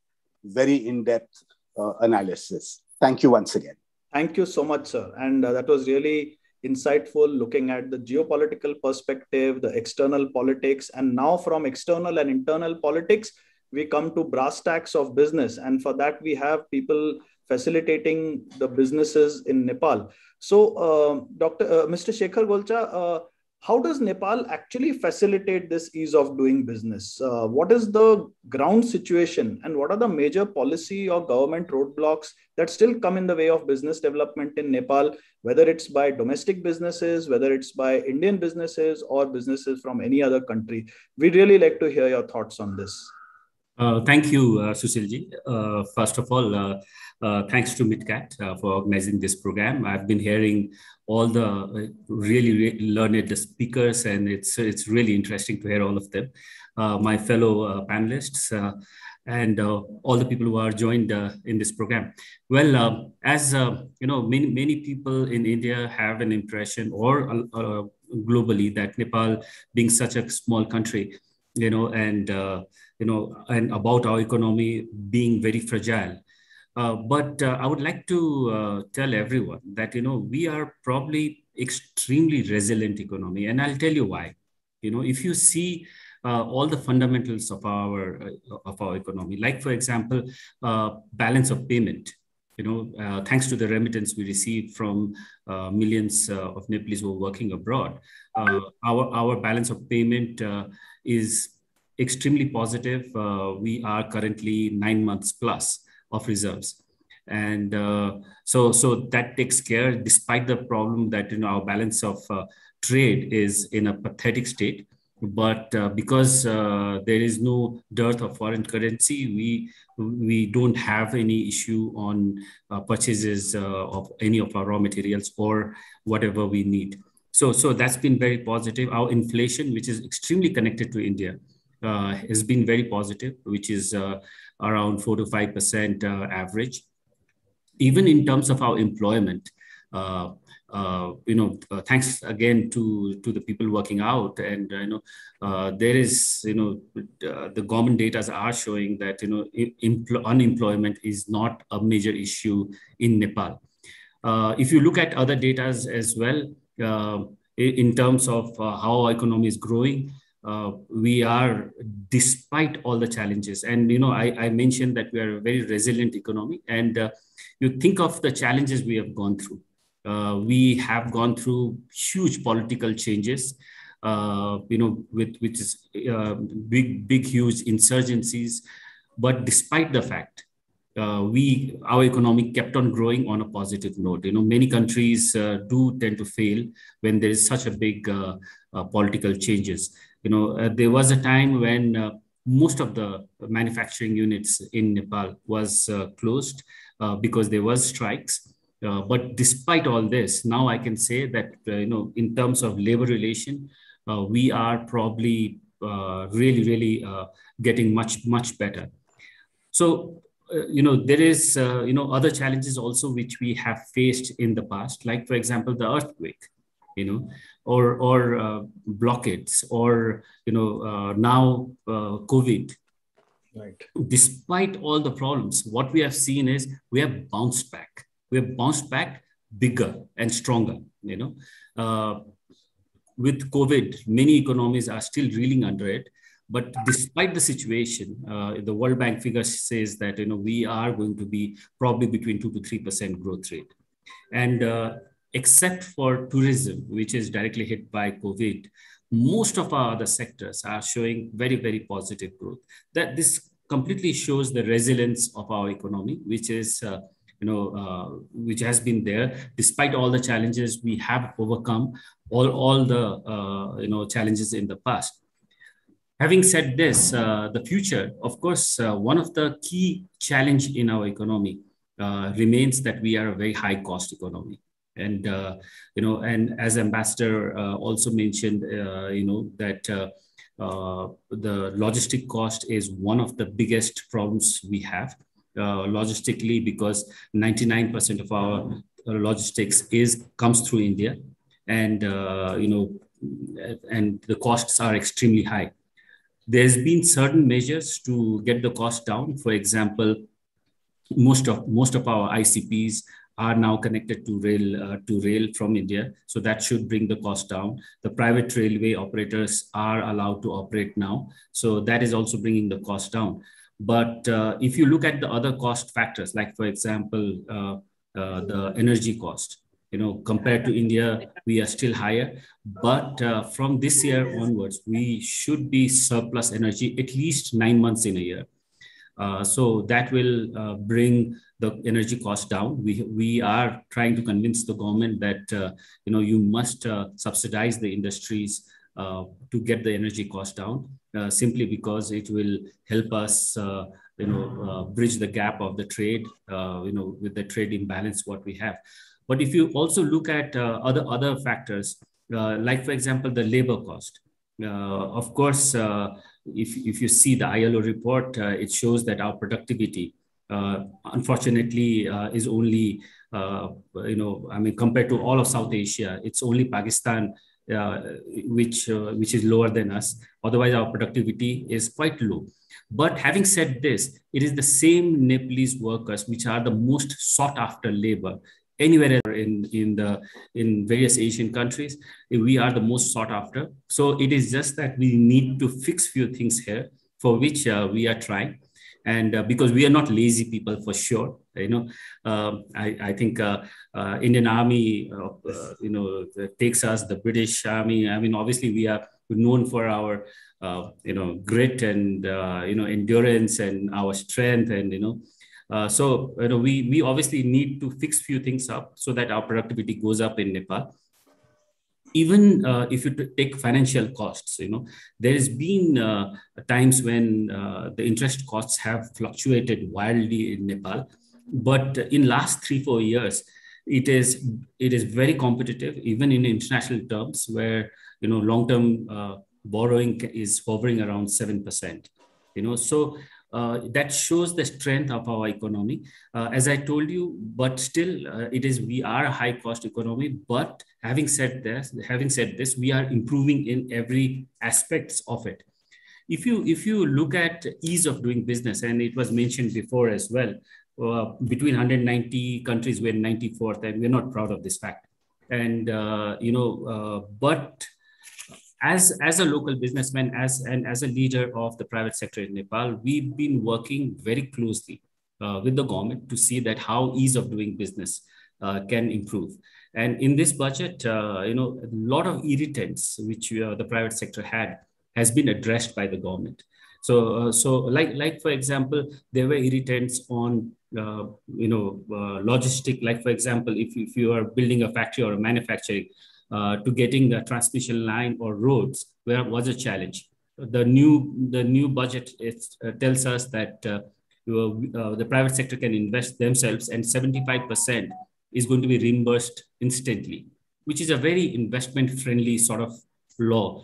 G: very in-depth analysis. Thank you once again.
E: Thank you so much, sir. And that was really insightful, looking at the geopolitical perspective, the external politics, and now from external and internal politics, we come to brass tacks of business. And for that, we have people facilitating the businesses in Nepal. So, Mr. Shekhar Golcha, how does Nepal actually facilitate this ease of doing business? What is the ground situation and what are the major policy or government roadblocks that still come in the way of business development in Nepal, whether it's by domestic businesses, whether it's by Indian businesses or businesses from any other country? We'd really like to hear your thoughts on this.
H: Thank you, Sushilji. First of all, thanks to MidCat for organizing this program. I've been hearing all the really learned speakers, and it's really interesting to hear all of them. My fellow panelists and all the people who are joined in this program. Well, as many people in India have an impression, or globally, that Nepal, being such a small country, and about our economy being very fragile. But I would like to tell everyone that, we are probably extremely resilient economy. And I'll tell you why. If you see all the fundamentals of our economy, like, for example, balance of payment, thanks to the remittance we received from millions of Nepalese who are working abroad, our balance of payment is extremely positive. We are currently 9 months plus of reserves. And so that takes care, despite the problem that, our balance of trade is in a pathetic state. But because there is no dearth of foreign currency, we don't have any issue on purchases of any of our raw materials or whatever we need. So that's been very positive. Our inflation, which is extremely connected to India, has been very positive, which is around 4 to 5% average. Even in terms of our employment, thanks again to the people working out, and there is the government data are showing that unemployment is not a major issue in Nepal. If you look at other data as well, in terms of how our economy is growing, we are, despite all the challenges, and I mentioned that we are a very resilient economy, and you think of the challenges we have gone through. We have gone through huge political changes, which is big, huge insurgencies. But despite the fact, our economy kept on growing on a positive note. Many countries do tend to fail when there is such a big political changes. There was a time when most of the manufacturing units in Nepal was closed because there was strikes. But despite all this, now I can say that, in terms of labor relation, we are probably really getting much better. So, there is, other challenges also which we have faced in the past, like, for example, the earthquake, or blockades, or, now COVID.
E: Right.
H: Despite all the problems, what we have seen is we have bounced back. We have bounced back bigger and stronger. With COVID, many economies are still reeling under it. But despite the situation, the World Bank figure says that we are going to be probably between 2 to 3% growth rate. And except for tourism, which is directly hit by COVID, most of our other sectors are showing very positive growth. That this completely shows the resilience of our economy, which is which has been there despite all the challenges. We have overcome all the challenges in the past. Having said this, the future, of course, one of the key challenge in our economy remains that we are a very high cost economy. And, and as Ambassador also mentioned, that the logistic cost is one of the biggest problems we have logistically, because 99% of our logistics comes through India, and, and the costs are extremely high. There's been certain measures to get the cost down. For example, most of our ICPs are now connected to rail from India. So that should bring the cost down. The private railway operators are allowed to operate now. So that is also bringing the cost down. But if you look at the other cost factors, like, for example, the energy cost, compared to India, we are still higher. But from this year onwards, we should be surplus energy at least 9 months in a year. So that will bring the energy cost down. We are trying to convince the government that you must subsidize the industries to get the energy cost down, simply because it will help us bridge the gap of the trade, with the trade imbalance what we have. But if you also look at other factors, like, for example, the labor cost, of course, if you see the ILO report, it shows that our productivity, unfortunately, is only, compared to all of South Asia, it's only Pakistan which is lower than us. Otherwise, our productivity is quite low. But having said this, it is the same Nepalese workers which are the most sought after labor anywhere in various Asian countries. We are the most sought after. So it is just that we need to fix few things here, for which we are trying. And because we are not lazy people, for sure, I think Indian Army, takes us, the British Army. I mean, obviously we are known for our, grit and endurance and our strength, and so we obviously need to fix few things up so that our productivity goes up in Nepal. Even if you take financial costs, there has been times when the interest costs have fluctuated wildly in Nepal. But in last 3-4 years, it is very competitive, even in international terms, where long-term borrowing is hovering around 7%. So that shows the strength of our economy. As I told you, but still, we are a high cost economy. But having said this, we are improving in every aspects of it. If you look at ease of doing business, and it was mentioned before as well, between 190 countries, we're 94th, and we're not proud of this fact. And but as a local businessman, as a leader of the private sector in Nepal, we've been working very closely with the government to see that how ease of doing business can improve. And in this budget, a lot of irritants which the private sector has been addressed by the government. So like for example, there were irritants on logistic. Like for example, if you are building a factory or a manufacturing, to getting a transmission line or roads, where was a challenge. The new budget tells us that the private sector can invest themselves, and 75% is going to be reimbursed instantly, which is a very investment-friendly sort of law.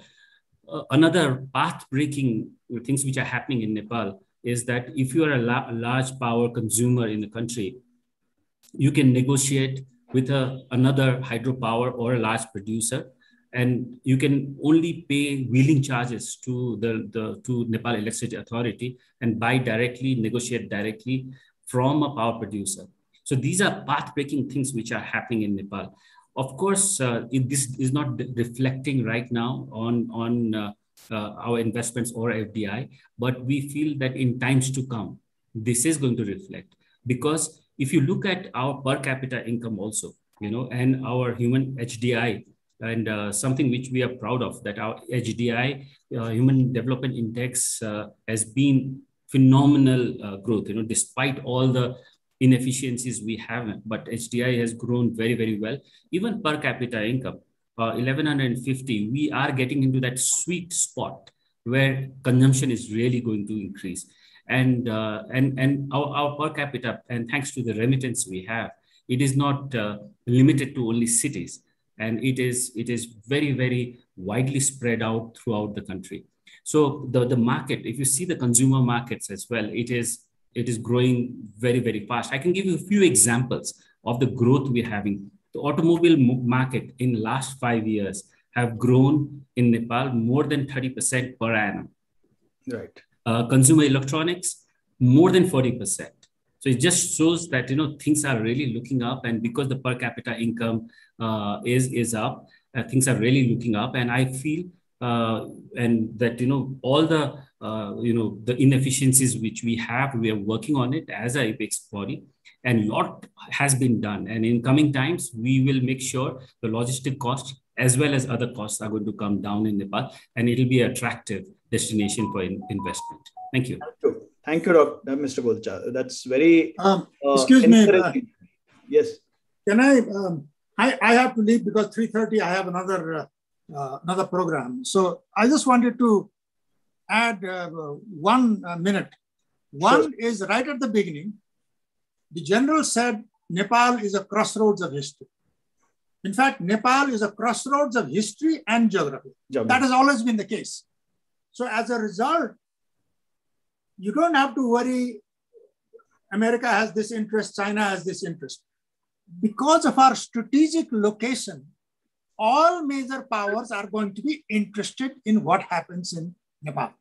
H: Another path-breaking things which are happening in Nepal is that if you are a large power consumer in the country, you can negotiate with another hydropower or a large producer, and you can only pay wheeling charges to to Nepal Electricity Authority and negotiate directly from a power producer. So these are path-breaking things which are happening in Nepal. Of course, this is not reflecting right now on our investments or FDI, but we feel that in times to come, this is going to reflect. Because if you look at our per capita income also, and our human HDI, and something which we are proud of, that our HDI, Human Development Index, has been phenomenal growth, despite all the inefficiencies we have, but HDI has grown very, very well. Even per capita income, 1150, we are getting into that sweet spot where consumption is really going to increase. And our per capita, and thanks to the remittance we have, it is not limited to only cities, and it is very, very widely spread out throughout the country. So the market, if you see the consumer markets as well, it is growing very, very fast. I can give you a few examples of the growth we're having. The automobile market in last 5 years have grown in Nepal more than 30% per annum.
E: Right.
H: Consumer electronics, more than 40%. So it just shows that, things are really looking up, and because the per capita income is up, things are really looking up. And I feel and that, all the, the inefficiencies which we are working on it as a apex body, and a lot has been done. And in coming times, we will make sure the logistic costs as well as other costs are going to come down in Nepal, and it will be an attractive destination for investment. Thank you.
E: Thank you, Dr. Mr. Golcha. That's very
F: excuse me.
E: Yes.
F: Can I have to leave because 3:30 I have another program. So I just wanted to add 1 minute. One is right at the beginning, the general said Nepal is a crossroads of history. In fact, Nepal is a crossroads of history and geography. That has always been the case. So as a result, you don't have to worry, America has this interest, China has this interest. Because of our strategic location, all major powers are going to be interested in what happens in Nepal.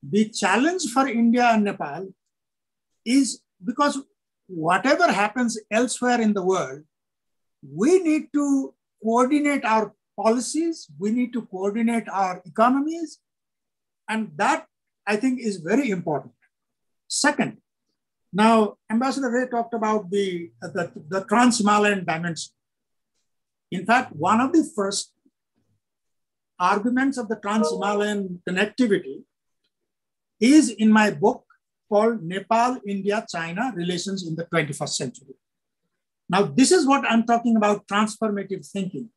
F: The challenge for India and Nepal is because whatever happens elsewhere in the world, we need to coordinate our policies, we need to coordinate our economies, and that I think is very important. Second, now Ambassador Ray talked about the trans-Himalayan dimension. In fact, one of the first arguments of the trans-Himalayan connectivity is in my book called Nepal, India, China, Relations in the 21st Century. Now, this is what I'm talking about, transformative thinking.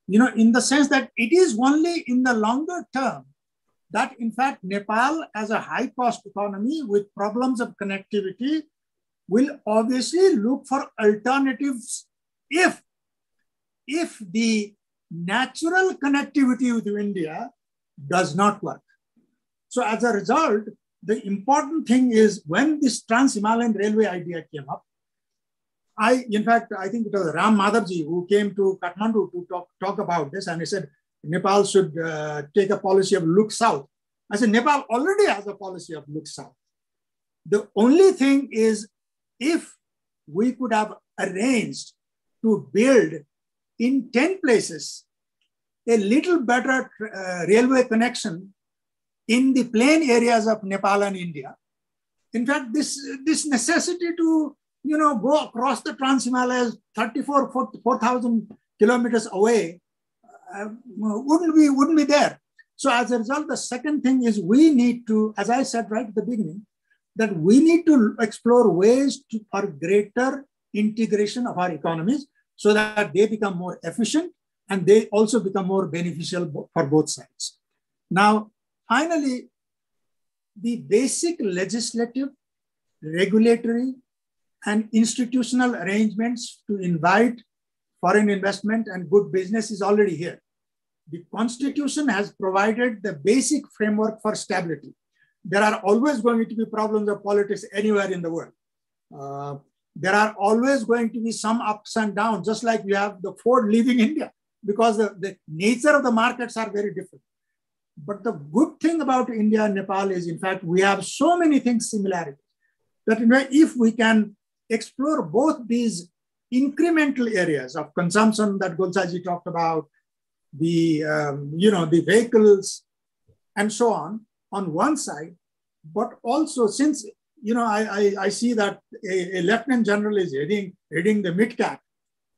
F: In the sense that it is only in the longer term that, in fact, Nepal as a high-cost economy with problems of connectivity will obviously look for alternatives if the natural connectivity with India does not work. So as a result, the important thing is when this Trans-Himalayan Railway idea came up, in fact, I think it was Ram Madhavji who came to Kathmandu to talk about this, and he said, Nepal should take a policy of look south. I said, Nepal already has a policy of look south. The only thing is, if we could have arranged to build in 10 places a little better railway connection in the plain areas of Nepal and India. In fact, this necessity to go across the Trans-Himalayas 4,000 kilometers away wouldn't be there. So as a result, the second thing is we need to, as I said right at the beginning, that we need to explore ways for greater integration of our economies so that they become more efficient and they also become more beneficial for both sides. Now, finally, the basic legislative, regulatory, and institutional arrangements to invite foreign investment and good business is already here. The Constitution has provided the basic framework for stability. There are always going to be problems of politics anywhere in the world. There are always going to be some ups and downs, just like we have the Ford leaving India, because the nature of the markets are very different. But the good thing about India and Nepal is, in fact, we have so many things similarities that if we can explore both these incremental areas of consumption that Gulsaji talked about, the the vehicles and so on one side, but also since I see that a lieutenant general is heading the MidCat,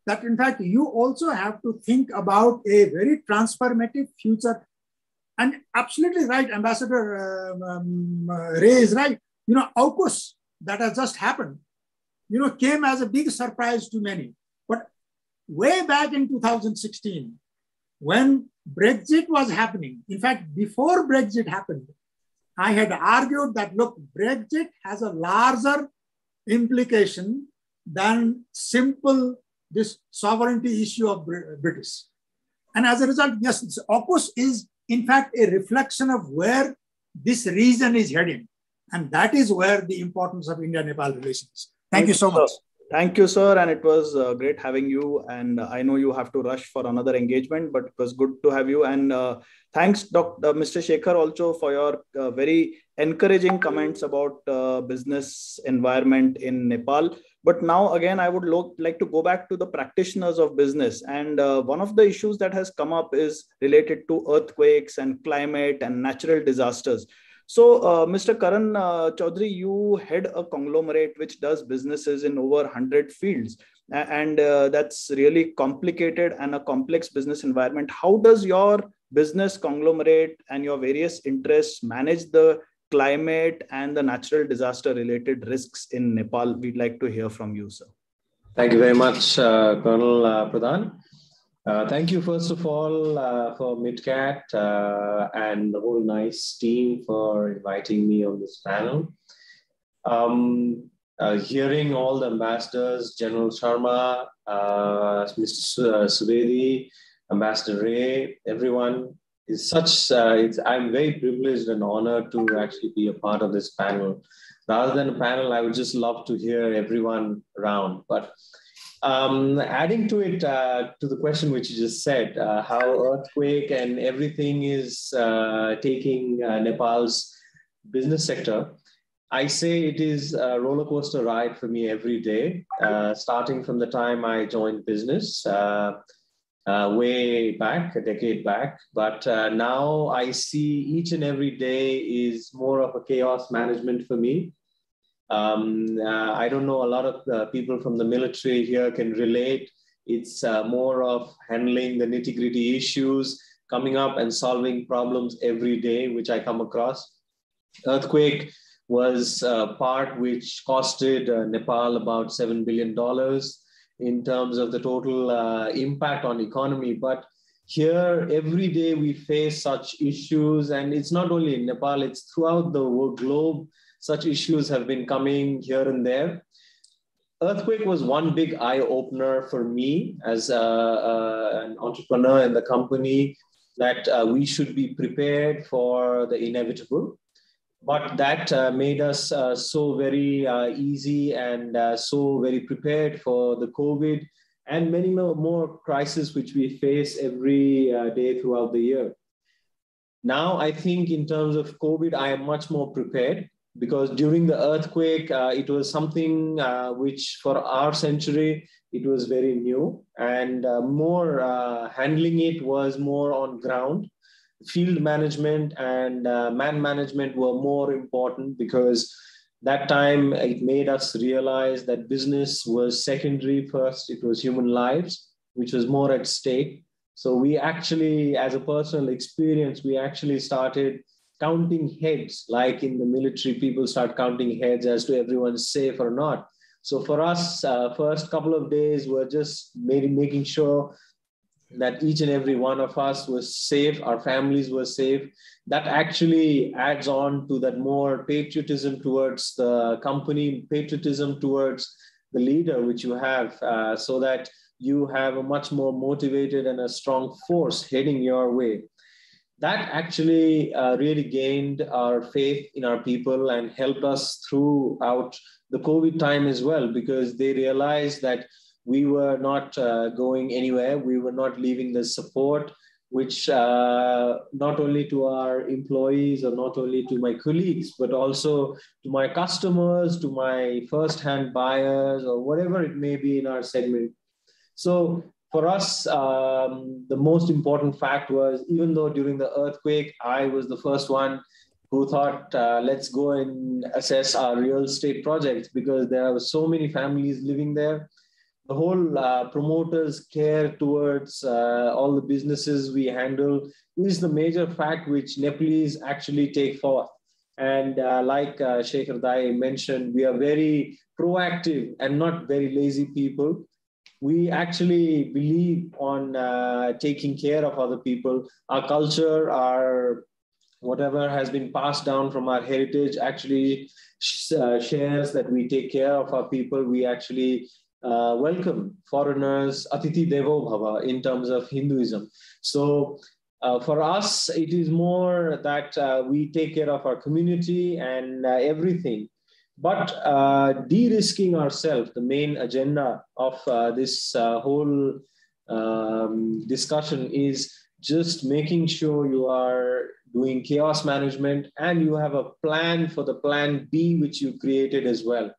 F: that in fact you also have to think about a very transformative future. And absolutely right, Ambassador Ray is right. AUKUS that has just happened, came as a big surprise to many. But way back in 2016, when Brexit was happening, in fact, before Brexit happened, I had argued that, look, Brexit has a larger implication than simple this sovereignty issue of British. And as a result, yes, AUKUS is in fact a reflection of where this region is heading. And that is where the importance of India-Nepal relations. Thank you so much.
E: Thank you, sir. And it was great having you. And I know you have to rush for another engagement, but it was good to have you. And thanks, Mr. Shekhar, also for your very encouraging comments about business environment in Nepal. But now, again, I would like to go back to the practitioners of business. And one of the issues that has come up is related to earthquakes and climate and natural disasters. So, Mr. Karan Chaudhary, you head a conglomerate which does businesses in over 100 fields. And that's really complicated and a complex business environment. How does your business conglomerate and your various interests manage the climate and the natural disaster related risks in Nepal? We'd like to hear from you, sir.
I: Thank you very much, Colonel Pradhan. Thank you, first of all, for MidCat and the whole NICE team for inviting me on this panel. Hearing all the ambassadors, General Sharma, Mr. Subedi, Ambassador Ray, everyone is such, I'm very privileged and honored to actually be a part of this panel. Rather than a panel, I would just love to hear everyone around. But adding to it, to the question which you just said, how earthquake and everything is taking Nepal's business sector, I say it is a roller coaster ride for me every day, starting from the time I joined business way back, a decade back. But now I see each and every day is more of a chaos management for me. I don't know, a lot of people from the military here can relate. It's more of handling the nitty-gritty issues, coming up and solving problems every day, which I come across. Earthquake was a part which costed Nepal about $7 billion in terms of the total impact on economy. But here, every day we face such issues, and it's not only in Nepal, it's throughout the globe. Such issues have been coming here and there. Earthquake was one big eye-opener for me as an entrepreneur in the company, that we should be prepared for the inevitable. But that made us so very easy and so very prepared for the COVID and many more crises which we face every day throughout the year. Now, I think in terms of COVID, I am much more prepared because during the earthquake, it was something which for our century, it was very new and more handling it was more on ground. Field management and man management were more important because that time it made us realize that business was secondary. First, it was human lives, which was more at stake. So we actually, as a personal experience, we actually started counting heads, like in the military, people start counting heads as to everyone's safe or not. So for us, first couple of days were just making sure that each and every one of us was safe, our families were safe. That actually adds on to that more patriotism towards the company, patriotism towards the leader which you have, so that you have a much more motivated and a strong force heading your way. That actually really gained our faith in our people and helped us throughout the COVID time as well, because they realized that we were not going anywhere. We were not leaving the support, which not only to our employees or not only to my colleagues, but also to my customers, to my first-hand buyers, or whatever it may be in our segment. So for us, the most important fact was, even though during the earthquake, I was the first one who thought, let's go and assess our real estate projects, because there are so many families living there. The whole promoters care towards all the businesses we handle is the major fact which Nepalese actually take forth. And like Shekhar Dai mentioned, we are very proactive and not very lazy people. We actually believe on taking care of other people. Our culture, our whatever has been passed down from our heritage actually shares that we take care of our people. We actually welcome foreigners, Atithi Devo Bhava, in terms of Hinduism. So for us, it is more that we take care of our community and everything. But de-risking ourselves, the main agenda of this whole discussion is just making sure you are doing chaos management and you have a plan for the plan B, which you created as well.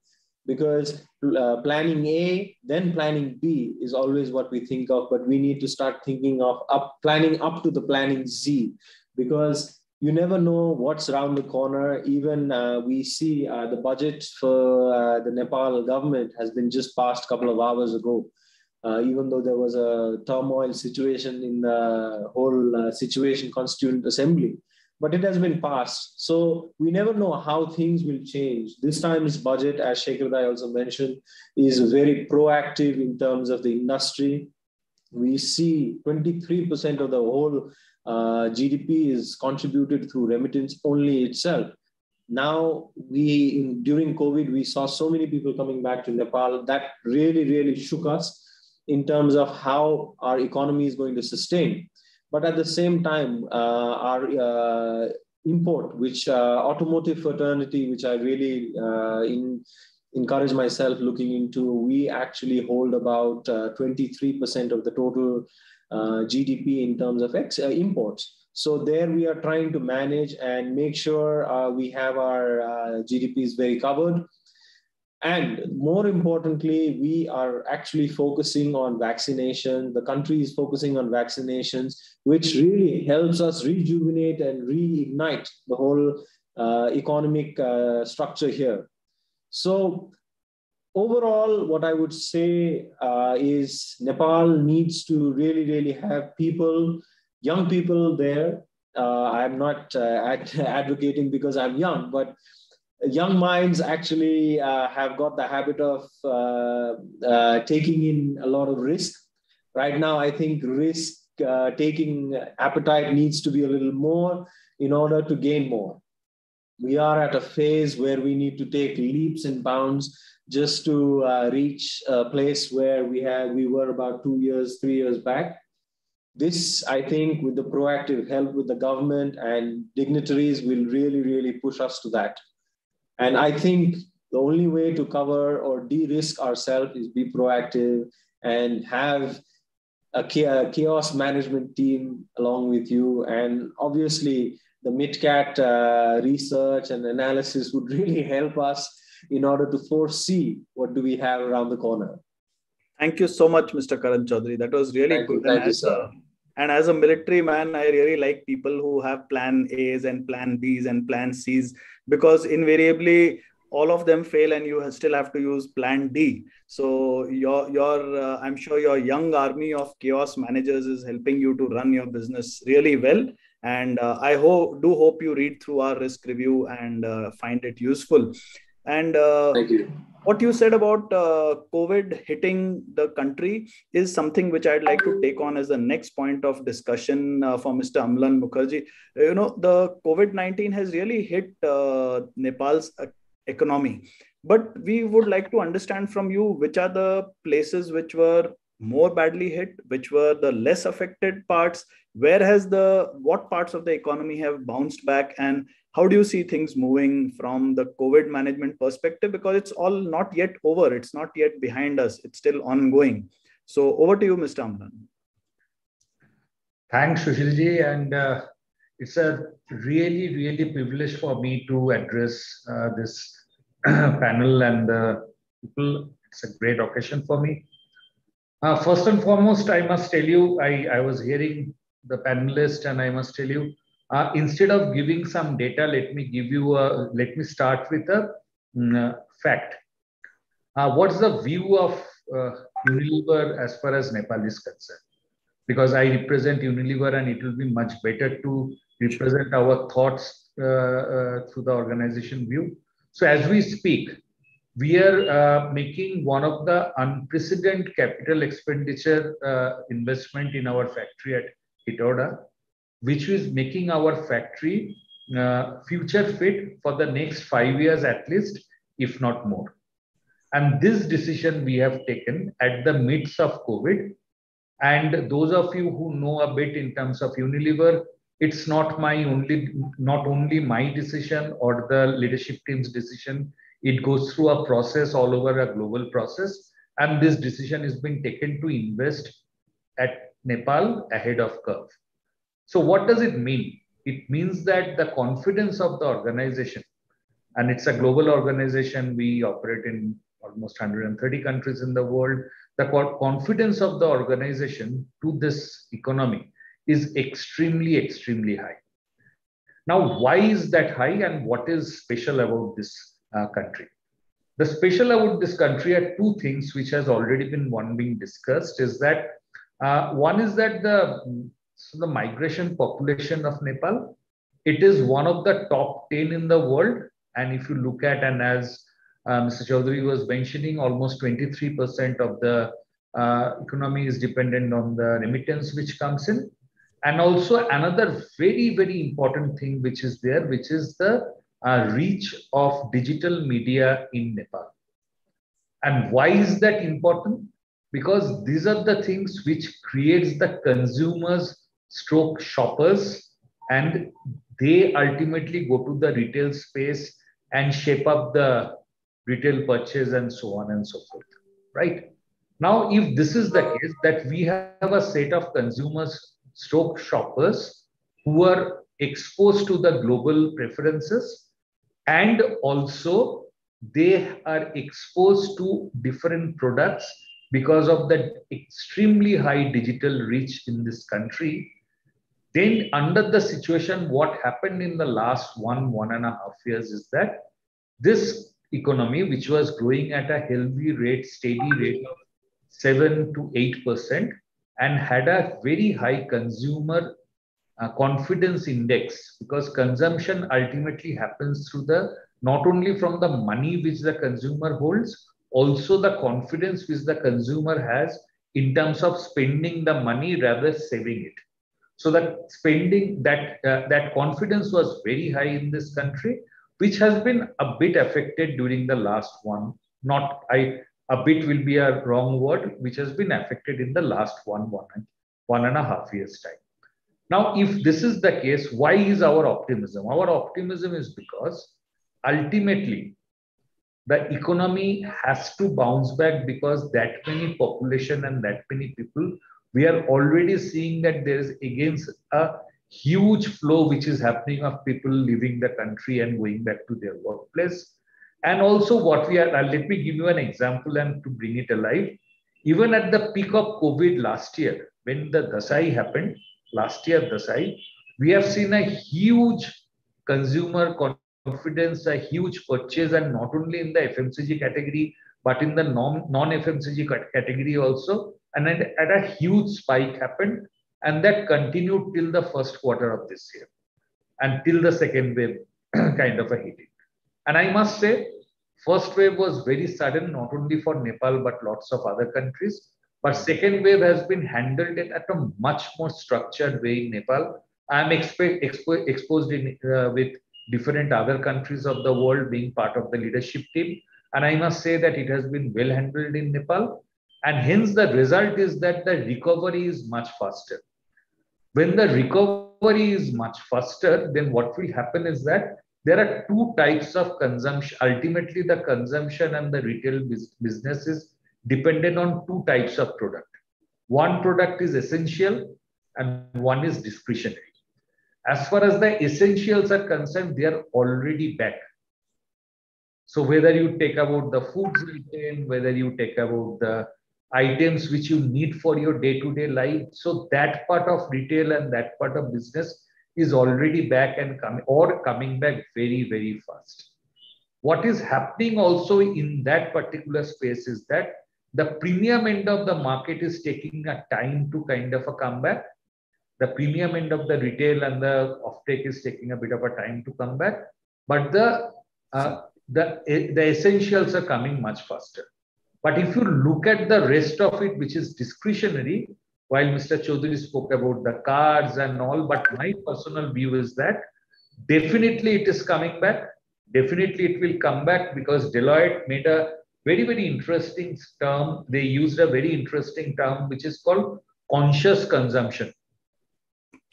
I: Because planning A, then planning B is always what we think of, but we need to start thinking of planning up to the planning Z, because you never know what's around the corner. Even we see the budget for the Nepal government has been just passed a couple of hours ago. Even though there was a turmoil situation in the whole situation Constituent Assembly, but it has been passed. So we never know how things will change. This time's budget, as Shekhar Dai also mentioned, is very proactive in terms of the industry. We see 23% of the whole GDP is contributed through remittance only itself. Now, during COVID, we saw so many people coming back to Nepal. That really, really shook us in terms of how our economy is going to sustain. But at the same time, our import, which automotive fraternity, which I really encourage myself looking into, we actually hold about 23% of the total GDP in terms of imports. So there we are trying to manage and make sure we have our GDPs very covered. And more importantly, we are actually focusing on vaccination. The country is focusing on vaccinations, which really helps us rejuvenate and reignite the whole economic structure here. So overall, what I would say is Nepal needs to really, really have people, young people there. I'm not advocating because I'm young, but young minds actually have got the habit of taking in a lot of risk. Right now, I think risk taking appetite needs to be a little more in order to gain more. We are at a phase where we need to take leaps and bounds just to reach a place where we were about 2 years, 3 years back. This, I think, with the proactive help with the government and dignitaries will really, really push us to that. And I think the only way to cover or de-risk ourselves is be proactive and have a chaos management team along with you. And obviously, the MidCat research and analysis would really help us in order to foresee what do we have around the corner.
E: Thank you so much, Mr. Karan Chaudhary. That was really good.
I: Thank you, sir.
E: And as a military man, I really like people who have plan A's and plan B's and plan C's, because invariably all of them fail and you still have to use plan D. So I'm sure your young army of chaos managers is helping you to run your business really well. And I do hope you read through our risk review and find it useful. And
I: thank you.
E: What you said about COVID hitting the country is something which I'd like to take on as the next point of discussion for Mr. Amlan Mukherjee. You know, the COVID-19 has really hit Nepal's economy. But we would like to understand from you which are the places which were more badly hit, which were the less affected parts, what parts of the economy have bounced back, and how do you see things moving from the COVID management perspective? Because it's all not yet over. It's not yet behind us. It's still ongoing. So over to you, Mr. Amlan.
J: Thanks, Sushilji. And it's a really, really privilege for me to address this panel and people. It's a great occasion for me. First and foremost, I must tell you, I was hearing the panelists, and I must tell you, instead of giving some data, let me start with a fact. What's the view of Unilever as far as Nepal is concerned? Because I represent Unilever, and it will be much better to represent our thoughts through the organization view. So as we speak, we are making one of the unprecedented capital expenditure investment in our factory at Hitoda, which is making our factory future fit for the next 5 years at least, if not more. And this decision we have taken at the midst of COVID. And those of you who know a bit in terms of Unilever, it's not only my decision or the leadership team's decision. It goes through a process all over a global process. And this decision has been taken to invest at Nepal ahead of curve. So what does it mean? It means that the confidence of the organization, and it's a global organization, we operate in almost 130 countries in the world. The confidence of the organization to this economy is extremely, extremely high. Now, why is that high, and what is special about this country? The special about this country are two things which has already been discussed. Is that one is that the migration population of Nepal, it is one of the top 10 in the world. And if you look at, and as Mr. Chaudhary was mentioning, almost 23% of the economy is dependent on the remittance which comes in. And also another very, very important thing which is there, which is the reach of digital media in Nepal. And why is that important? Because these are the things which creates the consumers / shoppers, and they ultimately go to the retail space and shape up the retail purchase and so on and so forth, right? Now, if this is the case, that we have a set of consumers / shoppers who are exposed to the global preferences, and also they are exposed to different products because of the extremely high digital reach in this country, then under the situation, what happened in the last 1.5 years is that this economy, which was growing at a healthy rate, steady rate of 7 to 8%, and had a very high consumer confidence index, because consumption ultimately happens through not only from the money which the consumer holds, also the confidence which the consumer has in terms of spending the money rather saving it. So that spending, that confidence was very high in this country, which has been a bit affected during the last one. A bit will be a wrong word, which has been affected in the last one 1.5 years' time. Now, if this is the case, why is our optimism? Our optimism is because ultimately the economy has to bounce back, because that many population and that many people, we are already seeing that there is against a huge flow which is happening of people leaving the country and going back to their workplace. And also what we are, let me give you an example and to bring it alive. Even at the peak of COVID last year, when the Dasai happened, last year Dasai, we have seen a huge consumer confidence, a huge purchase, and not only in the FMCG category, but in the non-FMCG category also. And at a huge spike happened, and that continued till the first quarter of this year, until the second wave kind of a hit it. And I must say, first wave was very sudden, not only for Nepal, but lots of other countries. But second wave has been handled at a much more structured way in Nepal. I'm exposed in, with different other countries of the world, being part of the leadership team. And I must say that it has been well handled in Nepal. And hence the result is that the recovery is much faster. When the recovery is much faster, then what will happen is that there are two types of consumption. Ultimately, the consumption and the retail business is dependent on two types of product. One product is essential and one is discretionary. As far as the essentials are concerned, they are already back. So whether you take about the foods retail, whether you take about the items which you need for your day-to-day life, so that part of retail and that part of business is already back and coming back very, very fast. What is happening also in that particular space is that the premium end of the market is taking a time to kind of a comeback. The premium end of the retail and the offtake is taking a bit of a time to come back, but the essentials are coming much faster. But if you look at the rest of it, which is discretionary, while Mr. Chaudhary spoke about the cars and all, but my personal view is that definitely it is coming back. Definitely it will come back, because Deloitte made a very, very interesting term. They used a very interesting term, which is called conscious consumption.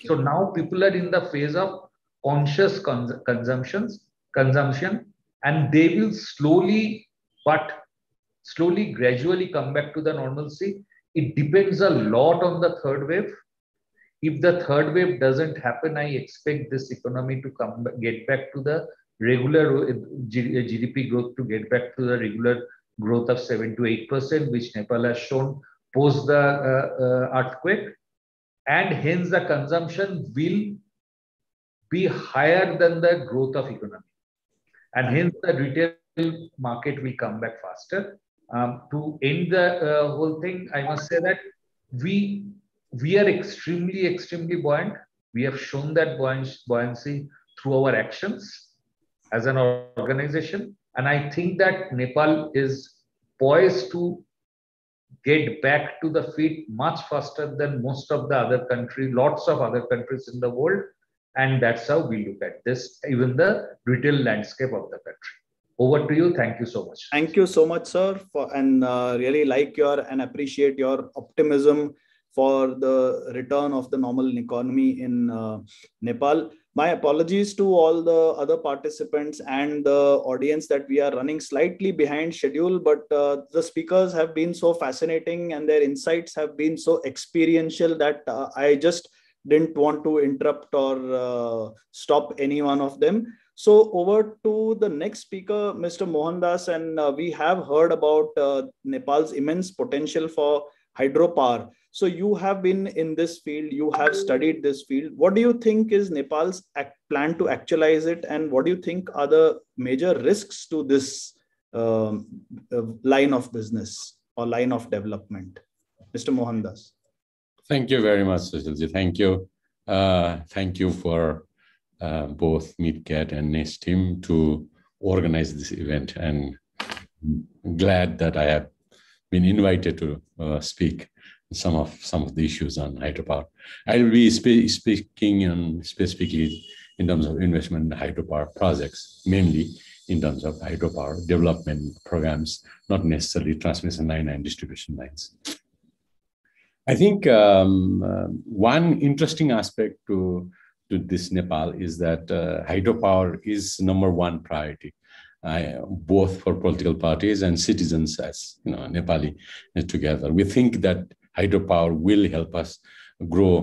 J: So now people are in the phase of conscious consumption, and they will slowly, gradually come back to the normalcy. It depends a lot on the third wave. If the third wave doesn't happen, I expect this economy to get back to the regular GDP growth, to get back to the regular growth of 7 to 8%, which Nepal has shown post the earthquake. And hence the consumption will be higher than the growth of economy. And hence the retail market will come back faster. To end the whole thing, I must say that we are extremely, extremely buoyant. We have shown that buoyancy through our actions as an organization. And I think that Nepal is poised to get back to the feet much faster than most of the other countries, lots of other countries in the world. And that's how we look at this, even the retail landscape of the country. Over to you. Thank you so much.
E: Thank you so much, sir, and really like and appreciate your optimism for the return of the normal economy in Nepal. My apologies to all the other participants and the audience that we are running slightly behind schedule, but the speakers have been so fascinating and their insights have been so experiential that I just didn't want to interrupt or stop any one of them. So over to the next speaker, Mr. Mohandas, and we have heard about Nepal's immense potential for hydropower. So you have been in this field, you have studied this field. What do you think is Nepal's plan to actualize it? And what do you think are the major risks to this line of business or line of development? Mr. Mohandas.
K: Thank you very much, Sushilji. Thank you. Thank you for both MidCat and Nest team to organize this event. And I'm glad that I have been invited to speak some of the issues on hydropower. I will be speaking specifically in terms of investment in hydropower projects, mainly in terms of hydropower development programs, not necessarily transmission line and distribution lines. I think one interesting aspect to this Nepal is that hydropower is #1 priority, both for political parties and citizens as Nepali together. We think that hydropower will help us grow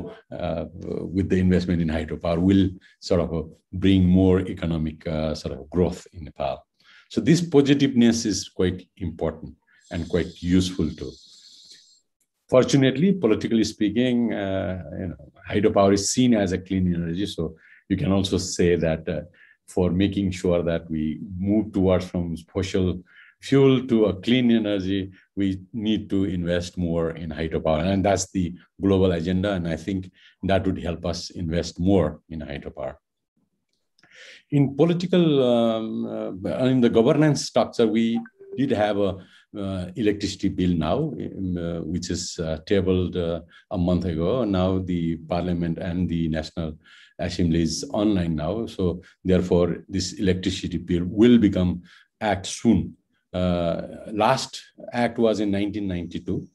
K: with the investment in hydropower, will sort of bring more economic sort of growth in Nepal. So this positiveness is quite important and quite useful too. Fortunately, politically speaking, hydropower is seen as a clean energy. So you can also say that for making sure that we move towards from fossil fuel to a clean energy, we need to invest more in hydropower. And that's the global agenda. And I think that would help us invest more in hydropower. In political, in the governance structure, we did have a electricity bill now, which is tabled a month ago. Now the Parliament and the National Assembly is online now. So therefore, this electricity bill will become act soon. Last act was in 1992.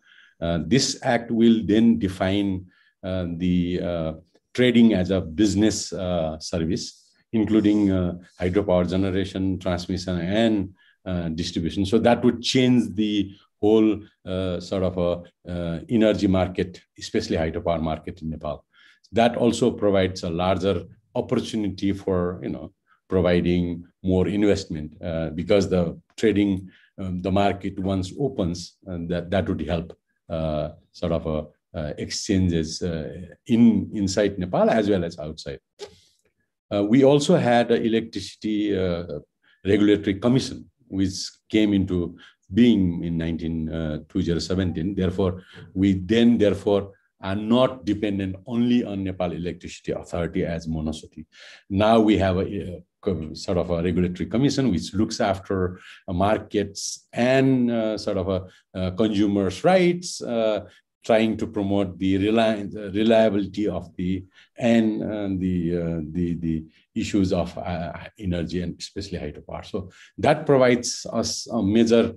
K: This act will then define the trading as a business service, including hydropower generation, transmission, and distribution. So that would change the whole sort of energy market, especially hydropower market in Nepal. That also provides a larger opportunity for providing more investment because the trading, the market once opens, that would help sort of exchanges inside Nepal as well as outside. We also had an electricity regulatory commission, which came into being in 2017. Therefore, we are not dependent only on Nepal Electricity Authority as monopoly. Now we have a sort of a regulatory commission which looks after markets and sort of consumers' rights, trying to promote the reliability of the issues of energy and especially hydropower. So that provides us a major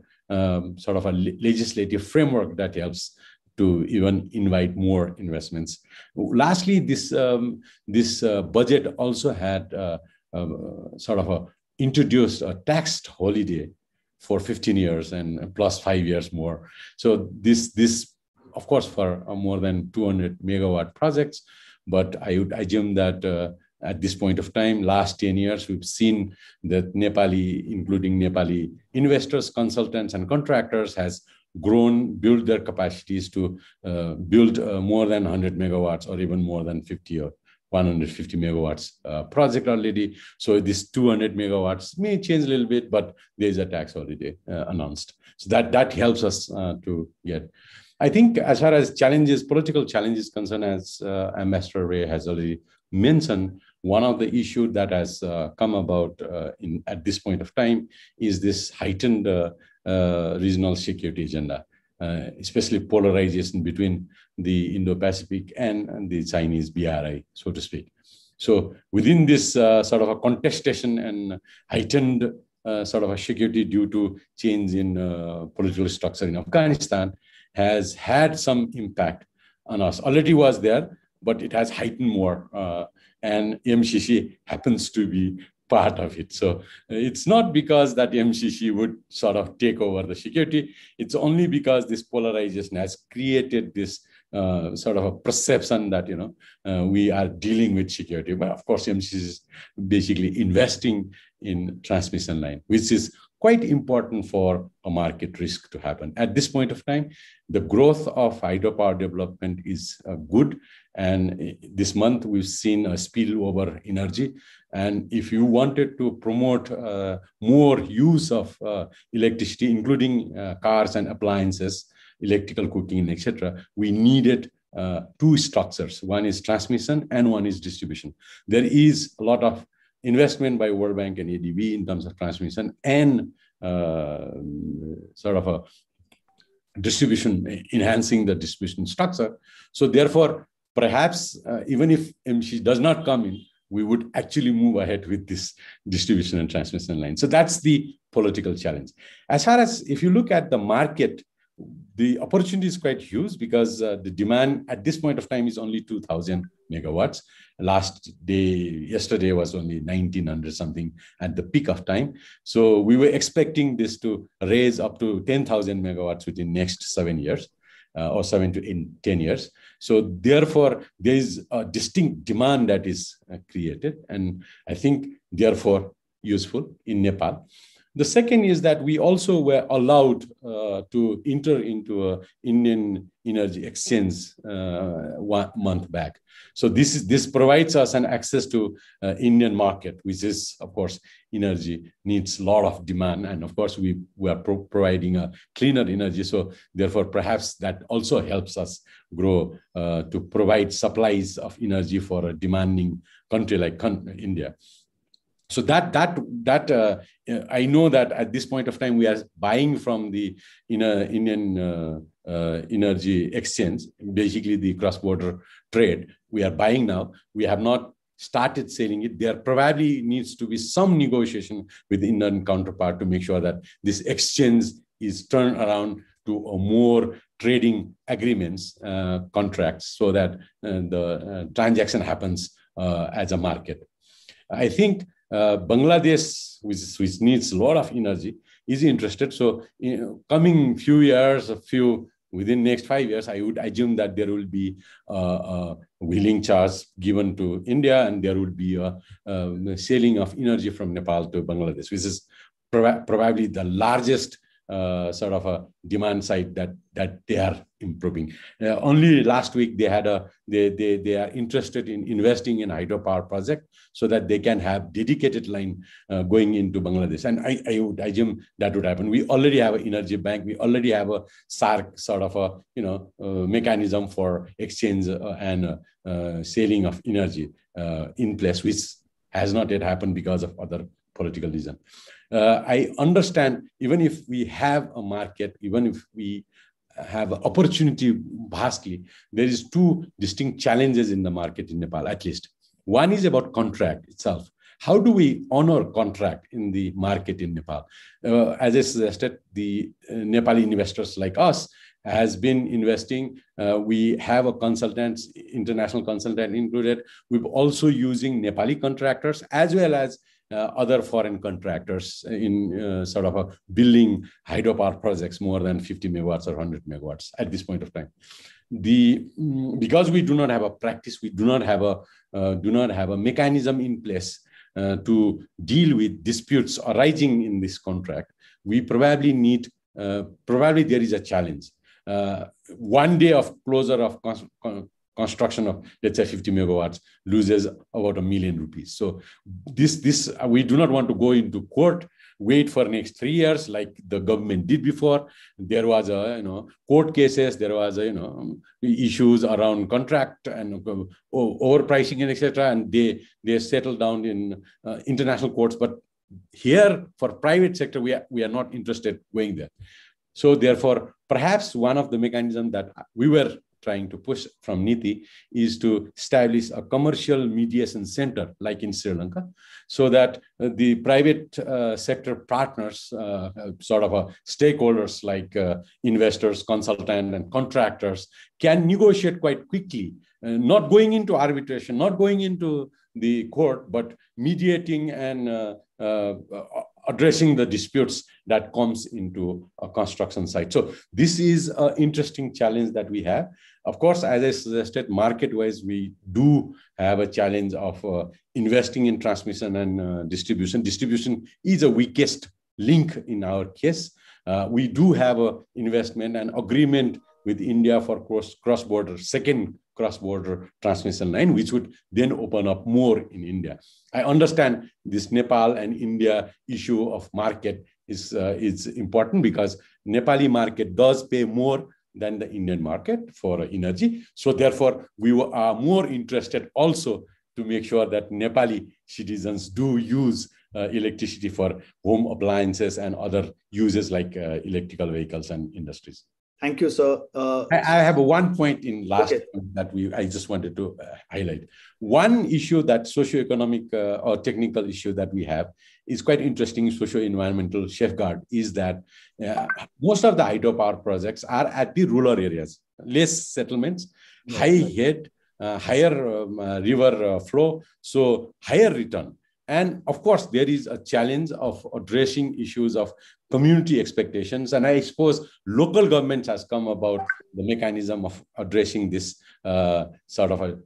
K: sort of a legislative framework that helps to even invite more investments. Lastly, this budget also had sort of introduced a taxed holiday for 15 years and plus 5 years more. So this of course, for more than 200 megawatt projects, but I would assume that at this point of time, last 10 years, we've seen that Nepali, including Nepali investors, consultants, and contractors has grown, built their capacities to build more than 100 megawatts or even more than 50 or 150 megawatts project already. So this 200 megawatts may change a little bit, but there's a tax holiday announced. So that helps us to get. I think as far as challenges, political challenges concerned, as Ambassador Ray has already mentioned, one of the issues that has come about at this point of time is this heightened regional security agenda, especially polarization between the Indo-Pacific and the Chinese BRI, so to speak. So within this sort of a contestation and heightened sort of a security due to change in political structure in Afghanistan, has had some impact on us. Already was there, but it has heightened more. And MCC happens to be part of it. So it's not because that MCC would sort of take over the security. It's only because this polarization has created this sort of a perception that, we are dealing with security. But of course, MCC is basically investing in transmission line, which is quite important for a market risk to happen. At this point of time, the growth of hydropower development is good. And this month, we've seen a spillover energy. And if you wanted to promote more use of electricity, including cars and appliances, electrical cooking, etc., we needed two structures. One is transmission and one is distribution. There is a lot of investment by World Bank and ADB in terms of transmission and sort of a distribution, enhancing the distribution structure. So therefore, perhaps even if MC does not come in, we would actually move ahead with this distribution and transmission line. So that's the political challenge. As far as if you look at the market, the opportunity is quite huge because the demand at this point of time is only 2,000 megawatts. Yesterday was only 1,900 something at the peak of time. So we were expecting this to raise up to 10,000 megawatts within next 7 years. Or 7 to 10 years. So therefore, there is a distinct demand that is created, and I think therefore useful in Nepal. The second is that we also were allowed to enter into an Indian energy exchange 1 month back. So this provides us an access to Indian market, which is, of course, energy needs a lot of demand. And of course, we are providing a cleaner energy. So therefore, perhaps that also helps us grow to provide supplies of energy for a demanding country like India. So I know that at this point of time, we are buying from the Indian energy exchange, basically the cross-border trade. We are buying now. We have not started selling it. There probably needs to be some negotiation with the Indian counterpart to make sure that this exchange is turned around to a more trading agreements, contracts, so that the transaction happens as a market. I think Bangladesh, which needs a lot of energy, is interested. So, coming few years, within next 5 years, I would assume that there will be a wheeling charge given to India, and there would be a selling of energy from Nepal to Bangladesh, which is probably the largest sort of a demand side that they are improving. Only last week they are interested in investing in hydropower project so that they can have dedicated line going into Bangladesh. And I would assume that would happen. We already have an energy bank. We already have a SARC sort of a mechanism for exchange and selling of energy in place, which has not yet happened because of other political reason. I understand, even if we have a market, even if we have an opportunity vastly, there is two distinct challenges in the market in Nepal, at least. One is about contract itself. How do we honor contract in the market in Nepal? As I suggested, the Nepali investors like us has been investing. We have a consultant, international consultant included. We're also using Nepali contractors as well as other foreign contractors in sort of a building hydropower projects more than 50 megawatts or 100 megawatts at this point of time. Because we do not have a practice, we do not have a mechanism in place to deal with disputes arising in this contract. We probably there is a challenge. 1 day of closure of construction of, let's say, 50 megawatts loses about ₹1 million. So this we do not want to go into court, wait for next 3 years like the government did before. There was court cases, there was issues around contract and overpricing and etc. And they settled down in international courts. But here for private sector, we are not interested going there. So therefore, perhaps one of the mechanisms that we were trying to push from NITI is to establish a commercial mediation center like in Sri Lanka, so that the private sector partners, sort of stakeholders like investors, consultants, and contractors can negotiate quite quickly, not going into arbitration, not going into the court, but mediating and addressing the disputes that comes into a construction site. So this is an interesting challenge that we have. Of course, as I suggested, market-wise, we do have a challenge of investing in transmission and distribution. Distribution is the weakest link in our case. We do have an investment and agreement with India for cross-border, second cross-border transmission line, which would then open up more in India. I understand this Nepal and India issue of market is important because Nepali market does pay more than the Indian market for energy. So therefore, we are more interested also to make sure that Nepali citizens do use electricity for home appliances and other uses like electrical vehicles and industries.
E: Thank you, sir.
K: I have one point in last
E: Okay.
K: that I just wanted to highlight. One issue that socioeconomic or technical issue that we have is quite interesting. Socio-environmental safeguard is that most of the hydropower projects are at the rural areas, less settlements, high head, higher river flow, so higher return. And of course, there is a challenge of addressing issues of community expectations. And I suppose local government has come about the mechanism of addressing this sort of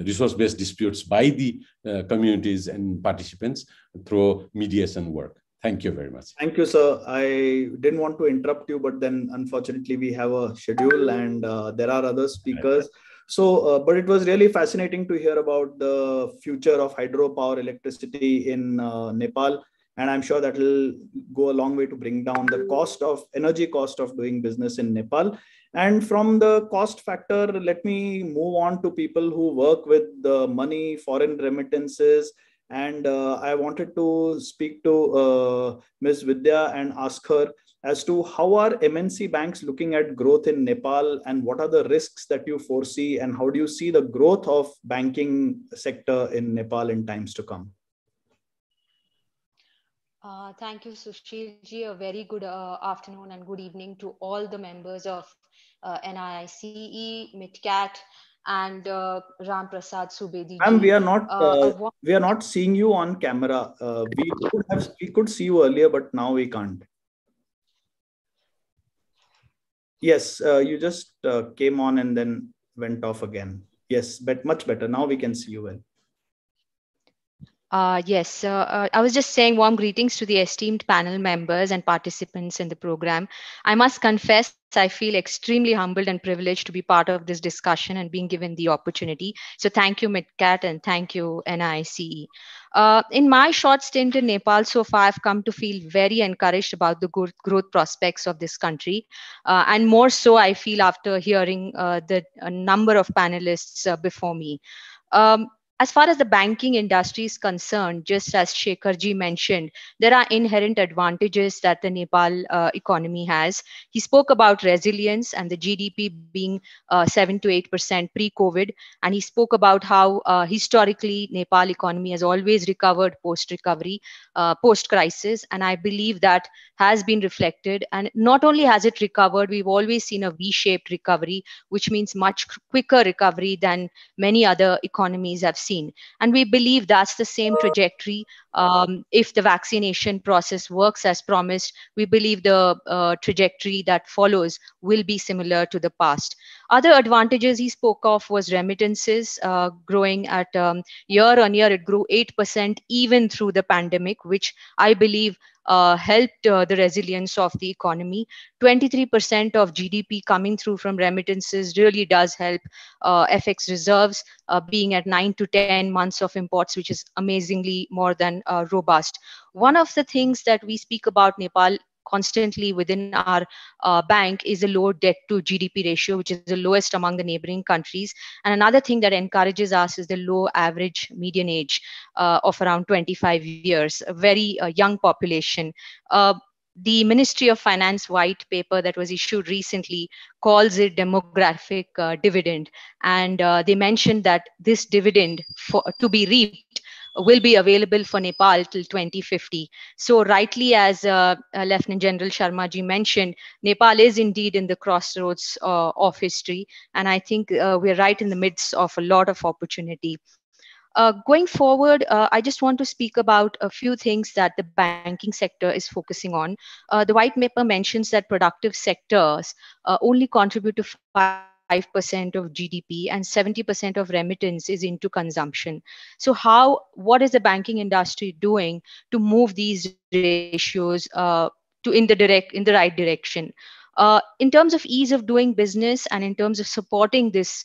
K: resource-based disputes by the communities and participants through mediation work. Thank you very much.
E: Thank you, sir. I didn't want to interrupt you, but then unfortunately we have a schedule and there are other speakers. So, but it was really fascinating to hear about the future of hydropower electricity in Nepal. And I'm sure that will go a long way to bring down the energy cost of doing business in Nepal. And from the cost factor, let me move on to people who work with the money, foreign remittances. And I wanted to speak to Ms. Vidya and ask her as to how are MNC banks looking at growth in Nepal and what are the risks that you foresee and how do you see the growth of banking sector in Nepal in times to come?
L: Thank you, Sushil ji. A very good afternoon and good evening to all the members of NIICE, MidCat, and Ram Prasad Subedi ji.
E: Ma'am, we are not seeing you on camera. We could see you earlier, but now we can't. Yes, you just came on and then went off again. Yes, but much better. Now we can see you well.
L: Yes, I was just saying warm greetings to the esteemed panel members and participants in the program. I must confess, I feel extremely humbled and privileged to be part of this discussion and being given the opportunity. So thank you, MidCat, and thank you, NICE. In my short stint in Nepal so far, I've come to feel very encouraged about the good growth prospects of this country. And more so, I feel after hearing a number of panelists before me. As far as the banking industry is concerned, just as Shekharji mentioned, there are inherent advantages that the Nepal economy has. He spoke about resilience and the GDP being 7 to 8% pre-COVID, and he spoke about how historically Nepal economy has always recovered post-recovery, post-crisis, and I believe that has been reflected. And not only has it recovered, we've always seen a V-shaped recovery, which means much quicker recovery than many other economies have seen. And we believe that's the same trajectory. If the vaccination process works as promised, we believe the trajectory that follows will be similar to the past. Other advantages he spoke of was remittances growing at year on year. It grew 8% even through the pandemic, which I believe helped the resilience of the economy. 23% of GDP coming through from remittances really does help FX reserves being at 9 to 10 months of imports, which is amazingly more than robust. One of the things that we speak about Nepal constantly within our bank is a low debt to GDP ratio, which is the lowest among the neighboring countries. And another thing that encourages us is the low average median age of around 25 years, a very young population. The Ministry of Finance white paper that was issued recently calls it demographic dividend. And they mentioned that this dividend to be reaped will be available for Nepal till 2050. So rightly, as Lieutenant General Sharma ji mentioned, Nepal is indeed in the crossroads of history. And I think we're right in the midst of a lot of opportunity. Going forward, I just want to speak about a few things that the banking sector is focusing on. The white paper mentions that productive sectors only contribute to 5% of GDP and 70% of remittance is into consumption. So what is the banking industry doing to move these ratios in the right direction? In terms of ease of doing business and in terms of supporting this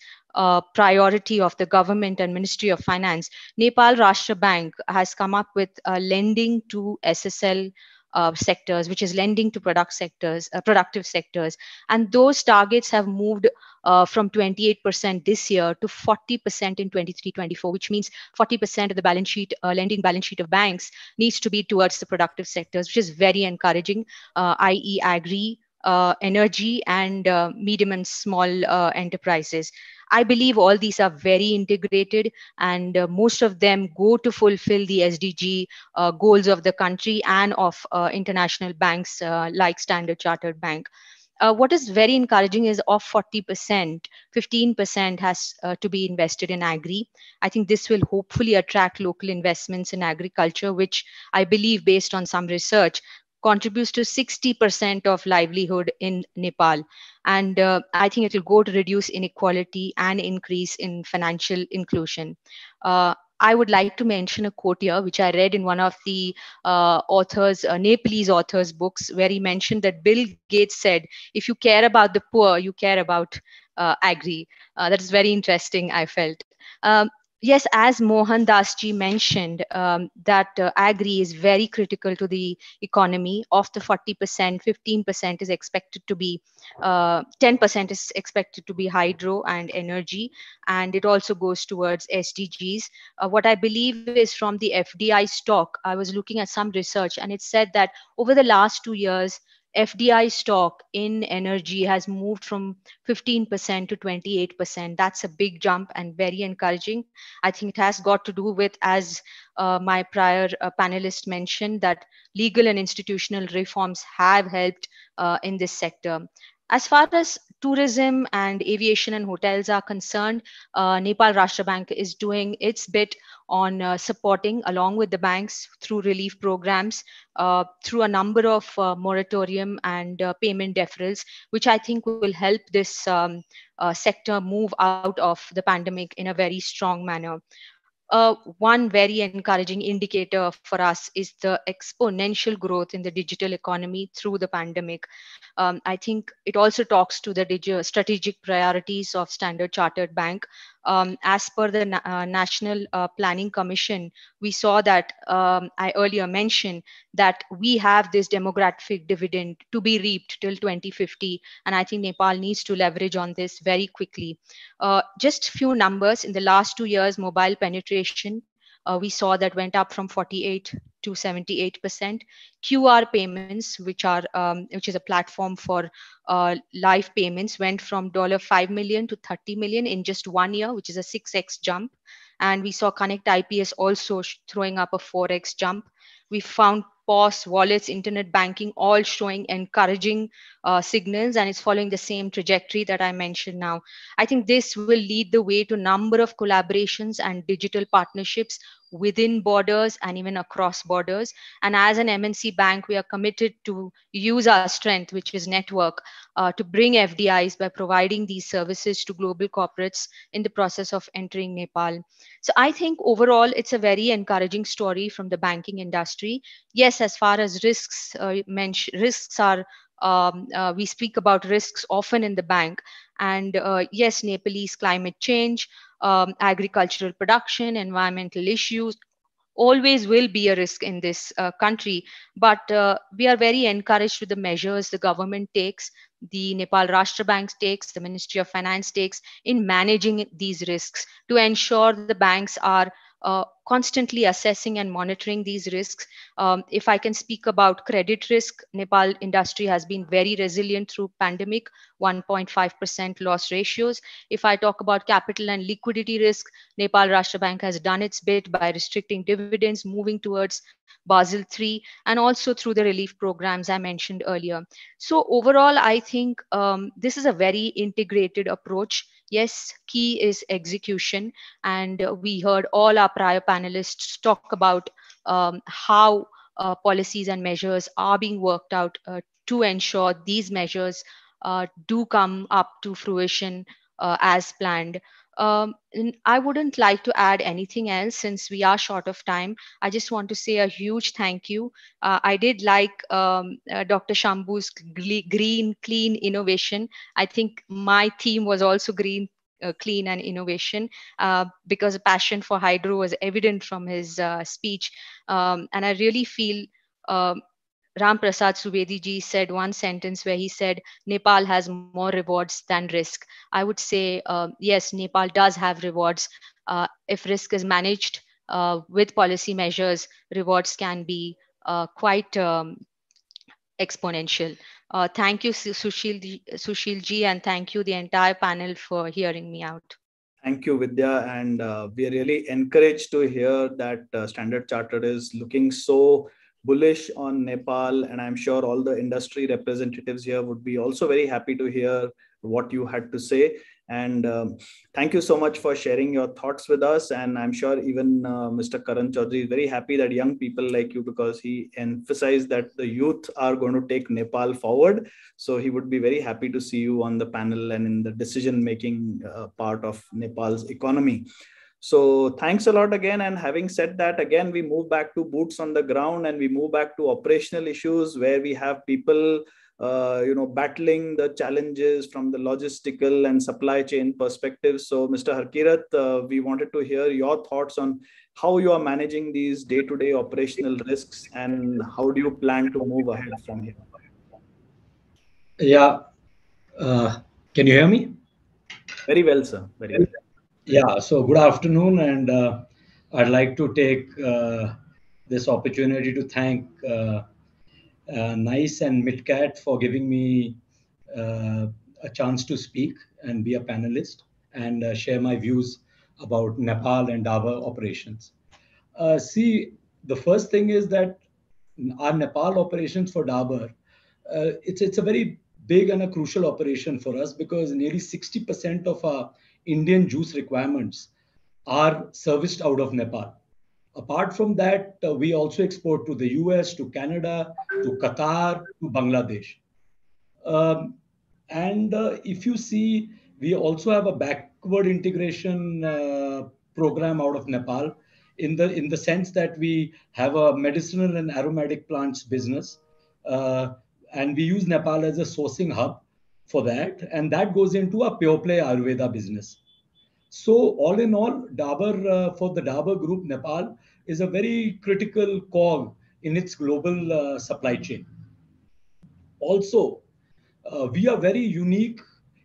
L: priority of the government and Ministry of Finance, Nepal Rashtra Bank has come up with lending to SSL sectors, which is lending to productive sectors. And those targets have moved from 28% this year to 40% in 23-24, which means 40% of the balance sheet, lending balance sheet of banks needs to be towards the productive sectors, which is very encouraging, i.e. agri, energy, and medium and small enterprises. I believe all these are very integrated, and most of them go to fulfill the SDG goals of the country and of international banks like Standard Chartered Bank. What is very encouraging is of 40%, 15% has to be invested in agri. I think this will hopefully attract local investments in agriculture, which I believe, based on some research, contributes to 60% of livelihood in Nepal. And I think it will go to reduce inequality and increase in financial inclusion. I would like to mention a quote here, which I read in one of the Nepalese authors' books, where he mentioned that Bill Gates said, if you care about the poor, you care about agri. That is very interesting, I felt. Yes, as Mohan Dasji mentioned, that agri is very critical to the economy. Of the 40%, 15% is expected to be, 10% is expected to be hydro and energy, and it also goes towards SDGs. What I believe is from the FDI stock, I was looking at some research, and it said that over the last 2 years, FDI stock in energy has moved from 15% to 28%. That's a big jump and very encouraging. I think it has got to do with, as my prior panelist mentioned, that legal and institutional reforms have helped in this sector. As far as tourism and aviation and hotels are concerned, Nepal Rashtra Bank is doing its bit on supporting, along with the banks, through relief programs, through a number of moratorium and payment deferrals, which I think will help this sector move out of the pandemic in a very strong manner. One very encouraging indicator for us is the exponential growth in the digital economy through the pandemic. I think it also talks to the strategic priorities of Standard Chartered Bank. As per the National Planning Commission, we saw that I earlier mentioned that we have this demographic dividend to be reaped till 2050, and I think Nepal needs to leverage on this very quickly. Just few numbers: in the last 2 years, mobile penetration, we saw that went up from 48 to 78%. QR payments, which is a platform for live payments, went from $5 million to 30 million in just 1 year, which is a 6x jump. And we saw Connect IPS also throwing up a 4x jump. We found POS, wallets, internet banking, all showing encouraging signals, and it's following the same trajectory that I mentioned now. I think this will lead the way to number of collaborations and digital partnerships within borders and even across borders. And as an MNC bank, we are committed to use our strength, which is network, to bring FDIs by providing these services to global corporates in the process of entering Nepal. So I think overall, it's a very encouraging story from the banking industry. Yes, as far as risks, risks are, we speak about risks often in the bank. And yes, Nepalese climate change, agricultural production, environmental issues always will be a risk in this country. But we are very encouraged with the measures the government takes, the Nepal Rashtra Bank takes, the Ministry of Finance takes in managing these risks to ensure the banks are constantly assessing and monitoring these risks. If I can speak about credit risk, Nepal industry has been very resilient through pandemic, 1.5% loss ratios. If I talk about capital and liquidity risk, Nepal Rashtra Bank has done its bit by restricting dividends, moving towards Basel III, and also through the relief programs I mentioned earlier. So overall, I think this is a very integrated approach. Yes, key is execution. And we heard all our prior panelists talk about how policies and measures are being worked out to ensure these measures do come up to fruition as planned. And I wouldn't like to add anything else since we are short of time. I just want to say a huge thank you. I did like Dr. Shambhu's green, clean innovation. I think my theme was also green, clean and innovation, because a passion for hydro was evident from his speech. And I really feel Ram Prasad Subedi ji said one sentence where he said, Nepal has more rewards than risk. I would say, yes, Nepal does have rewards. If risk is managed with policy measures, rewards can be quite exponential. Thank you, Sushil ji, and thank you, the entire panel, for hearing me out.
E: Thank you, Vidya. And we are really encouraged to hear that Standard Chartered is looking so bullish on Nepal. And I'm sure all the industry representatives here would be also very happy to hear what you had to say. And thank you so much for sharing your thoughts with us. And I'm sure even Mr. Karan Chaudhary is very happy that young people like you, because he emphasized that the youth are going to take Nepal forward. So he would be very happy to see you on the panel and in the decision-making part of Nepal's economy. So thanks a lot again. And having said that, again, we move back to boots on the ground and we move back to operational issues where we have people battling the challenges from the logistical and supply chain perspective. So Mr. Harkirat, we wanted to hear your thoughts on how you are managing these day-to-day operational risks and how do you plan to move ahead from here?
M: Yeah. Can you hear me?
E: Very well, sir. Very well.
M: Yeah. So good afternoon, and I'd like to take this opportunity to thank NICE and MidCat for giving me a chance to speak and be a panelist and share my views about Nepal and Dabur operations. See, the first thing is that our Nepal operations for Dabur, it's a very big and a crucial operation for us because nearly 60% of our Indian juice requirements are serviced out of Nepal. Apart from that, we also export to the US, to Canada, to Qatar, to Bangladesh. Um, and if you see, we also have a backward integration program out of Nepal, in the sense that we have a medicinal and aromatic plants business, uh, and we use Nepal as a sourcing hub for that, and that goes into a pure play Ayurveda business. So all in all, Dabur for the Dabur Group, Nepal is a very critical cog in its global supply chain. Also, we are very unique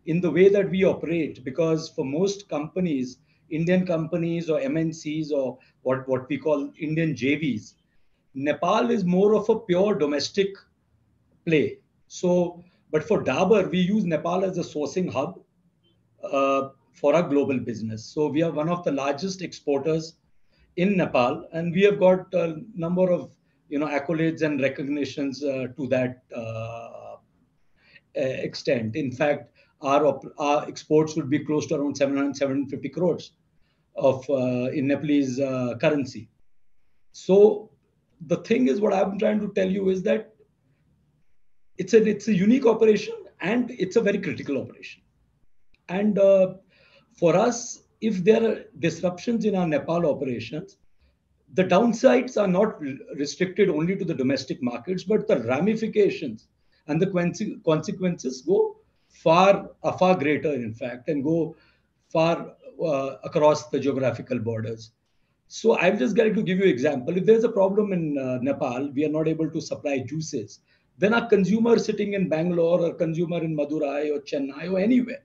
M: in the way that we operate because for most companies, Indian companies or MNCs or what we call Indian JVs, Nepal is more of a pure domestic play. So, but for Dabur, we use Nepal as a sourcing hub for our global business. So we are one of the largest exporters in Nepal, and we have got a number of accolades and recognitions to that extent. In fact, our exports would be close to around 750 crores of in Nepalese currency. So the thing is, what I'm trying to tell you is that it's a unique operation and it's a very critical operation. And for us, if there are disruptions in our Nepal operations, the downsides are not restricted only to the domestic markets, but the ramifications and the consequences go far greater, in fact, and go far across the geographical borders. So I'm just going to give you an example. If there's a problem in Nepal, we are not able to supply juices, then a consumer sitting in Bangalore or consumer in Madurai or Chennai or anywhere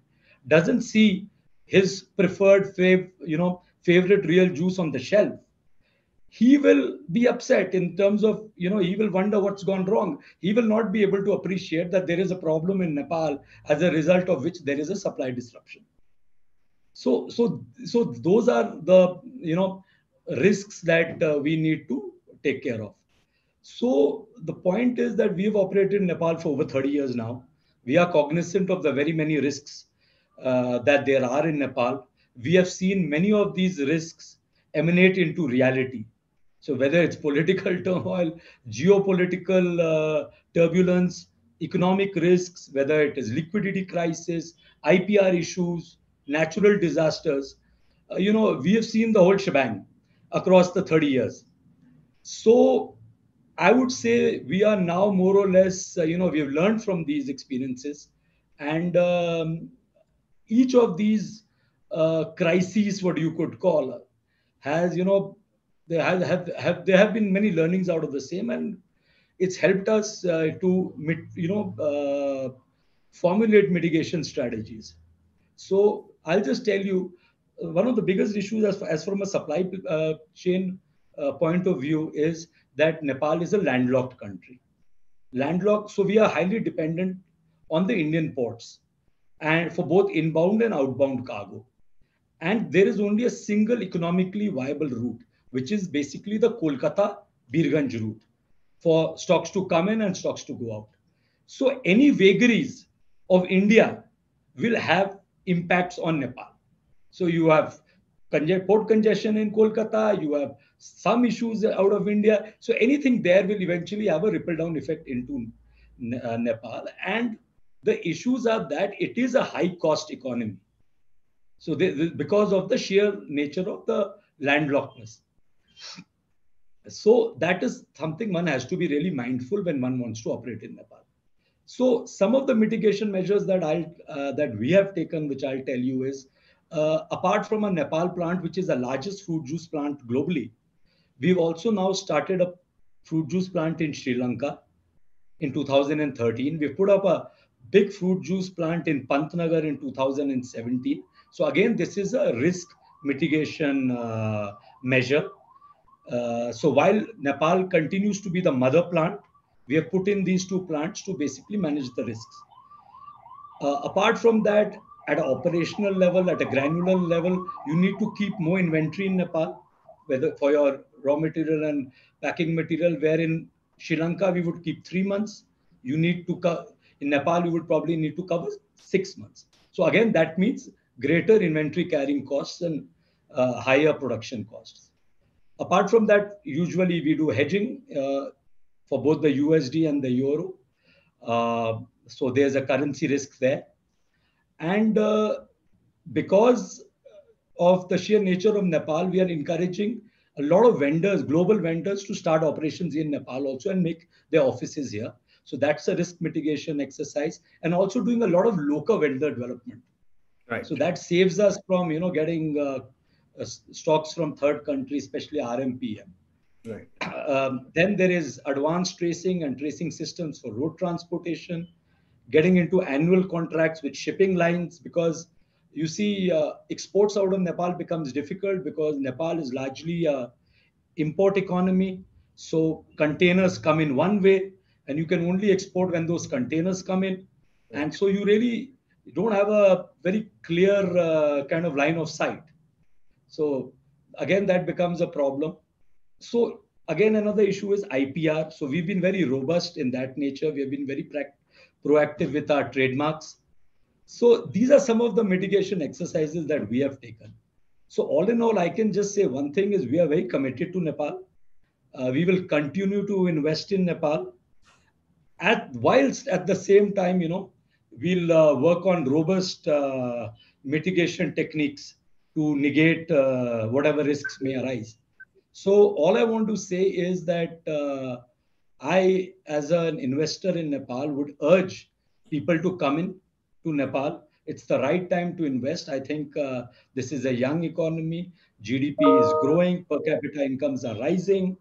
M: doesn't see his preferred favorite real juice on the shelf. He will be upset in terms of, he will wonder what's gone wrong. He will not be able to appreciate that there is a problem in Nepal as a result of which there is a supply disruption. So those are the risks that we need to take care of. So the point is that we have operated in Nepal for over 30 years now. We are cognizant of the very many risks that there are in Nepal. We have seen many of these risks emanate into reality. So whether it's political turmoil, geopolitical turbulence, economic risks, whether it is liquidity crisis, IPR issues, natural disasters, we have seen the whole shebang across the 30 years. So I would say we are now more or less, we have learned from these experiences, and each of these crises, what you could call, has there have been many learnings out of the same, and it's helped us to formulate mitigation strategies. So I'll just tell you, one of the biggest issues as from a supply chain point of view is that Nepal is a landlocked country. landlocked. So we are highly dependent on the Indian ports and for both inbound and outbound cargo. And there is only a single economically viable route, which is basically the Kolkata-Birganj route for stocks to come in and stocks to go out. So any vagaries of India will have impacts on Nepal. So you have port congestion in Kolkata, you have some issues out of India. So anything there will eventually have a ripple down effect into Nepal. And the issues are that it is a high cost economy. So because of the sheer nature of the landlockedness. So that is something one has to be really mindful when one wants to operate in Nepal. So some of the mitigation measures that that we have taken, which I'll tell you, is apart from a Nepal plant, which is the largest fruit juice plant globally, we've also now started a fruit juice plant in Sri Lanka in 2013. We put up a big fruit juice plant in Pantnagar in 2017. So again, this is a risk mitigation measure. So while Nepal continues to be the mother plant, we have put in these two plants to basically manage the risks. Apart from that, at an operational level, at a granular level, you need to keep more inventory in Nepal, whether for your raw material and packing material, where in Sri Lanka, we would keep 3 months. You need to in Nepal, you would probably need to cover 6 months. So again, that means greater inventory carrying costs and higher production costs. Apart from that, usually we do hedging for both the USD and the Euro. So there's a currency risk there. And because of the sheer nature of Nepal, we are encouraging a lot of vendors, global vendors, to start operations in Nepal also and make their offices here. So that's a risk mitigation exercise, and also doing a lot of local vendor development.
E: Right.
M: So that saves us from getting stocks from third countries, especially RMPM.
E: Right.
M: Then there is advanced tracing and tracing systems for road transportation, getting into annual contracts with shipping lines, because you see exports out of Nepal becomes difficult because Nepal is largely a import economy. So containers come in one way and you can only export when those containers come in. Right. And so you really don't have a very clear kind of line of sight. So again, that becomes a problem. So again, another issue is IPR. So we've been very robust in that nature. We have been very proactive with our trademarks. So these are some of the mitigation exercises that we have taken. So all in all, I can just say one thing is we are very committed to Nepal. We will continue to invest in Nepal. Whilst at the same time, we'll work on robust mitigation techniques to negate whatever risks may arise. So all I want to say is that I, as an investor in Nepal, would urge people to come in to Nepal. It's the right time to invest. I think this is a young economy. GDP is growing. Per capita incomes are rising.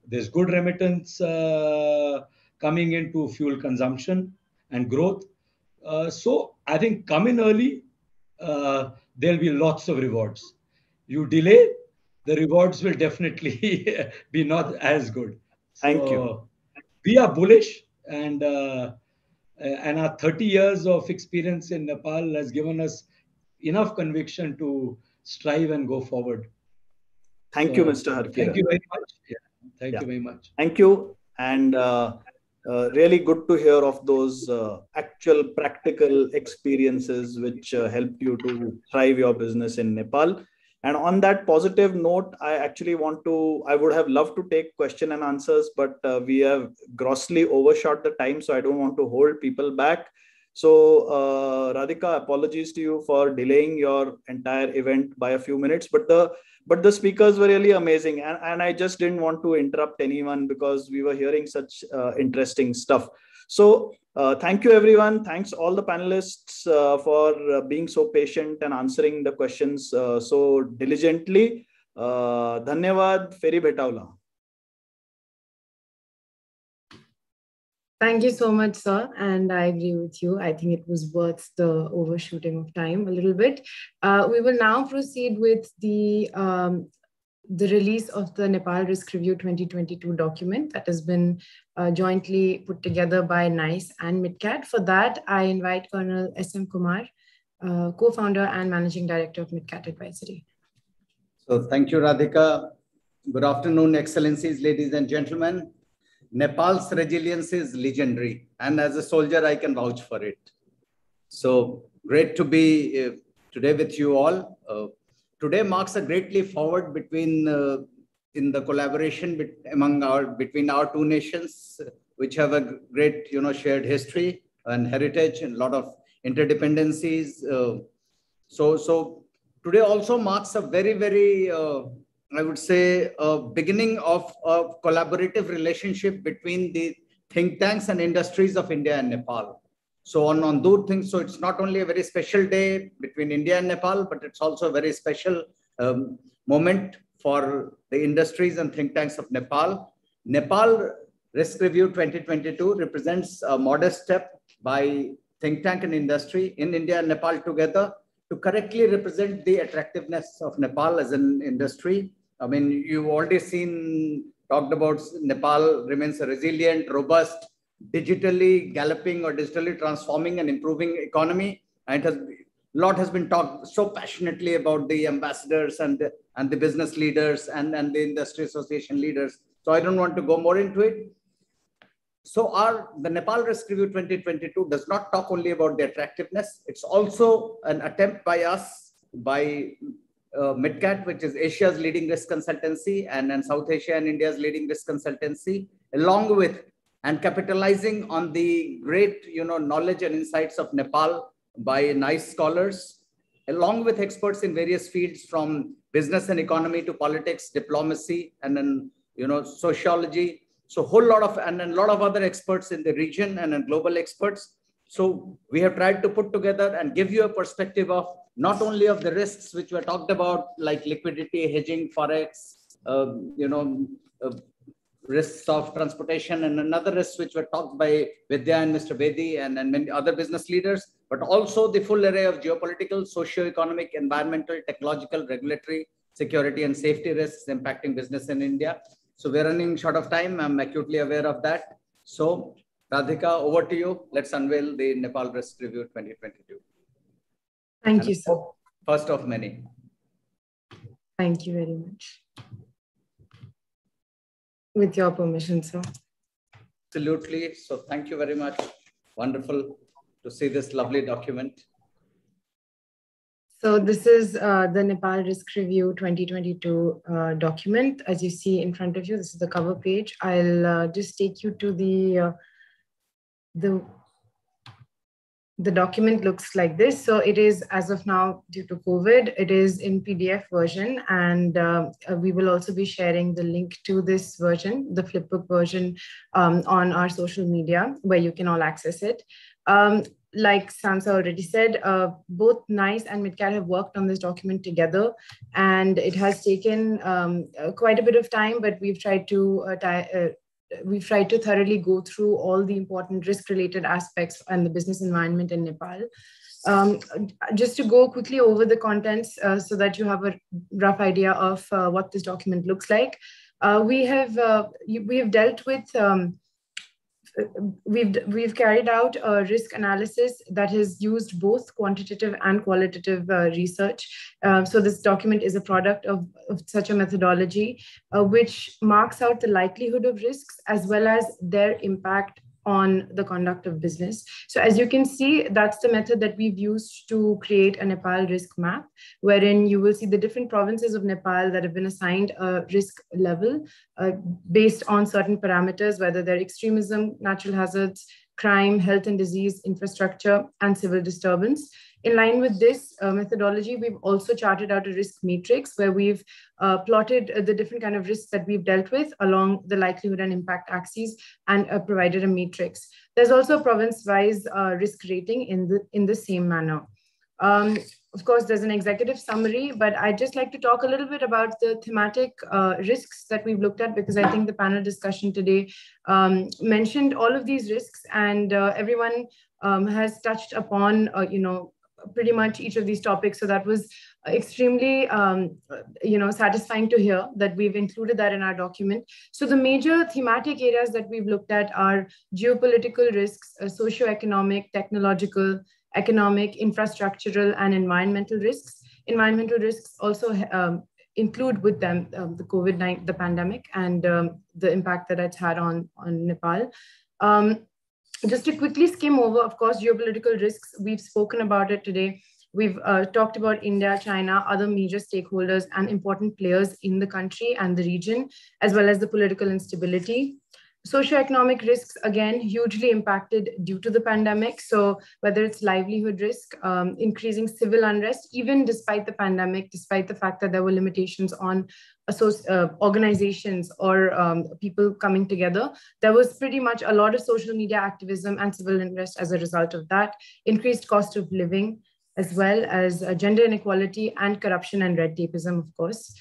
M: There's good remittance coming into fuel consumption and growth. So I think come in early. There'll be lots of rewards. You delay, the rewards will definitely be not as good.
E: Thank you.
M: We are bullish, and our 30 years of experience in Nepal has given us enough conviction to strive and go forward.
E: Thank you, Mr. Harkiran.
M: Thank you very much. Yeah. Thank you very much.
E: Thank you. And really good to hear of those actual practical experiences which helped you to thrive your business in Nepal. And on that positive note, I would have loved to take question and answers, but we have grossly overshot the time, so I don't want to hold people back. So Radhika, apologies to you for delaying your entire event by a few minutes, but the speakers were really amazing, and I just didn't want to interrupt anyone because we were hearing such interesting stuff. So thank you, everyone. Thanks all the panelists for being so patient and answering the questions so diligently. Dhanyavad, Feri Bhetavla.
A: Thank you so much, sir. And I agree with you. I think it was worth the overshooting of time a little bit. We will now proceed with the the release of the Nepal Risk Review 2022 document that has been jointly put together by NICE and MidCat. For that, I invite Colonel S.M. Kumar, co-founder and managing director of MidCat Advisory.
N: So thank you, Radhika. Good afternoon, Excellencies, ladies and gentlemen. Nepal's resilience is legendary, and as a soldier, I can vouch for it. So great to be today with you all. Today marks a great leap forward between in the collaboration between our two nations, which have a great shared history and heritage and a lot of interdependencies. So today also marks a very I would say a beginning of a collaborative relationship between the think tanks and industries of India and Nepal. So on those things, so it's not only a very special day between India and Nepal, but it's also a very special moment for the industries and think tanks of Nepal. Nepal Risk Review 2022 represents a modest step by think tank and industry in India and Nepal together to correctly represent the attractiveness of Nepal as an industry. I mean, you've already talked about Nepal remains a resilient, robust, digitally galloping or digitally transforming and improving economy. And a lot has been talked so passionately about the ambassadors and the business leaders and the industry association leaders. So I don't want to go more into it. So the Nepal Risk Review 2022 does not talk only about the attractiveness. It's also an attempt by us, by MidCat, which is Asia's leading risk consultancy and South Asia and India's leading risk consultancy, along with and capitalizing on the great knowledge and insights of Nepal by NICE scholars, along with experts in various fields from business and economy to politics, diplomacy, and then sociology. So a whole lot of and a lot of other experts in the region and global experts. So we have tried to put together and give you a perspective of not only of the risks which were talked about, like liquidity, hedging, forex, risks of transportation, and another risks which were talked by Vidya and Mr. Bedi and many other business leaders, but also the full array of geopolitical, socio-economic, environmental, technological, regulatory, security, and safety risks impacting business in India. So we're running short of time. I'm acutely aware of that. So Radhika, over to you. Let's unveil the Nepal Risk Review 2022.
A: Thank you, sir.
N: First of many.
A: Thank you very much. With your permission, sir.
N: Absolutely. So thank you very much. Wonderful to see this lovely document.
A: So this is the Nepal Risk Review 2022 document. As you see in front of you, this is the cover page. I'll just take you to the document looks like this. So it is, as of now, due to COVID, it is in PDF version. And we will also be sharing the link to this version, the flipbook version, on our social media, where you can all access it. Like Samsa already said, both NICE and MidCat have worked on this document together, and it has taken quite a bit of time, but we've tried to thoroughly go through all the important risk-related aspects and the business environment in Nepal. Just to go quickly over the contents so that you have a rough idea of what this document looks like. We have dealt with we've carried out a risk analysis that has used both quantitative and qualitative research. So this document is a product of such a methodology, which marks out the likelihood of risks as well as their impact on the conduct of business. So as you can see, that's the method that we've used to create a Nepal risk map, wherein you will see the different provinces of Nepal that have been assigned a risk level based on certain parameters, whether they're extremism, natural hazards, crime, health and disease, infrastructure, and civil disturbance. In line with this methodology, we've also charted out a risk matrix where we've plotted the different kind of risks that we've dealt with along the likelihood and impact axes and provided a matrix. There's also a province-wise risk rating in the same manner. Of course, there's an executive summary, but I'd just like to talk a little bit about the thematic risks that we've looked at, because I think the panel discussion today mentioned all of these risks, and everyone has touched upon, pretty much each of these topics. So that was extremely satisfying to hear that we've included that in our document. So the major thematic areas that we've looked at are geopolitical risks, socioeconomic, technological, economic, infrastructural, and environmental risks. Environmental risks also include with them the COVID-19, the pandemic, and the impact that it's had on Nepal. Just to quickly skim over, of course, geopolitical risks, we've spoken about it today. We've talked about India, China, other major stakeholders and important players in the country and the region, as well as the political instability. Socioeconomic risks, again, hugely impacted due to the pandemic. So whether it's livelihood risk, increasing civil unrest, even despite the pandemic, despite the fact that there were limitations on organizations or people coming together, there was pretty much a lot of social media activism and civil unrest as a result of that. Increased cost of living, as well as gender inequality and corruption and red tapeism, of course.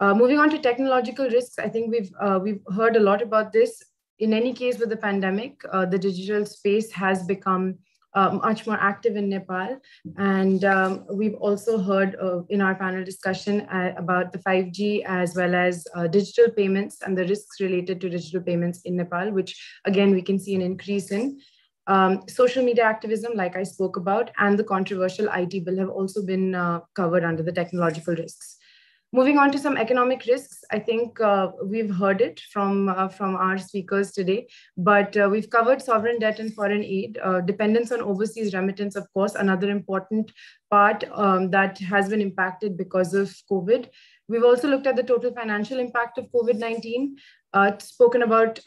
A: Moving on to technological risks, I think we've heard a lot about this. In any case, with the pandemic, the digital space has become much more active in Nepal. And we've also heard in our panel discussion about the 5G as well as digital payments and the risks related to digital payments in Nepal, which again, we can see an increase in. Social media activism, like I spoke about, and the controversial IT bill have also been covered under the technological risks. Moving on to some economic risks, I think we've heard it from our speakers today, but we've covered sovereign debt and foreign aid, dependence on overseas remittance, of course, another important part that has been impacted because of COVID. We've also looked at the total financial impact of COVID-19, spoken about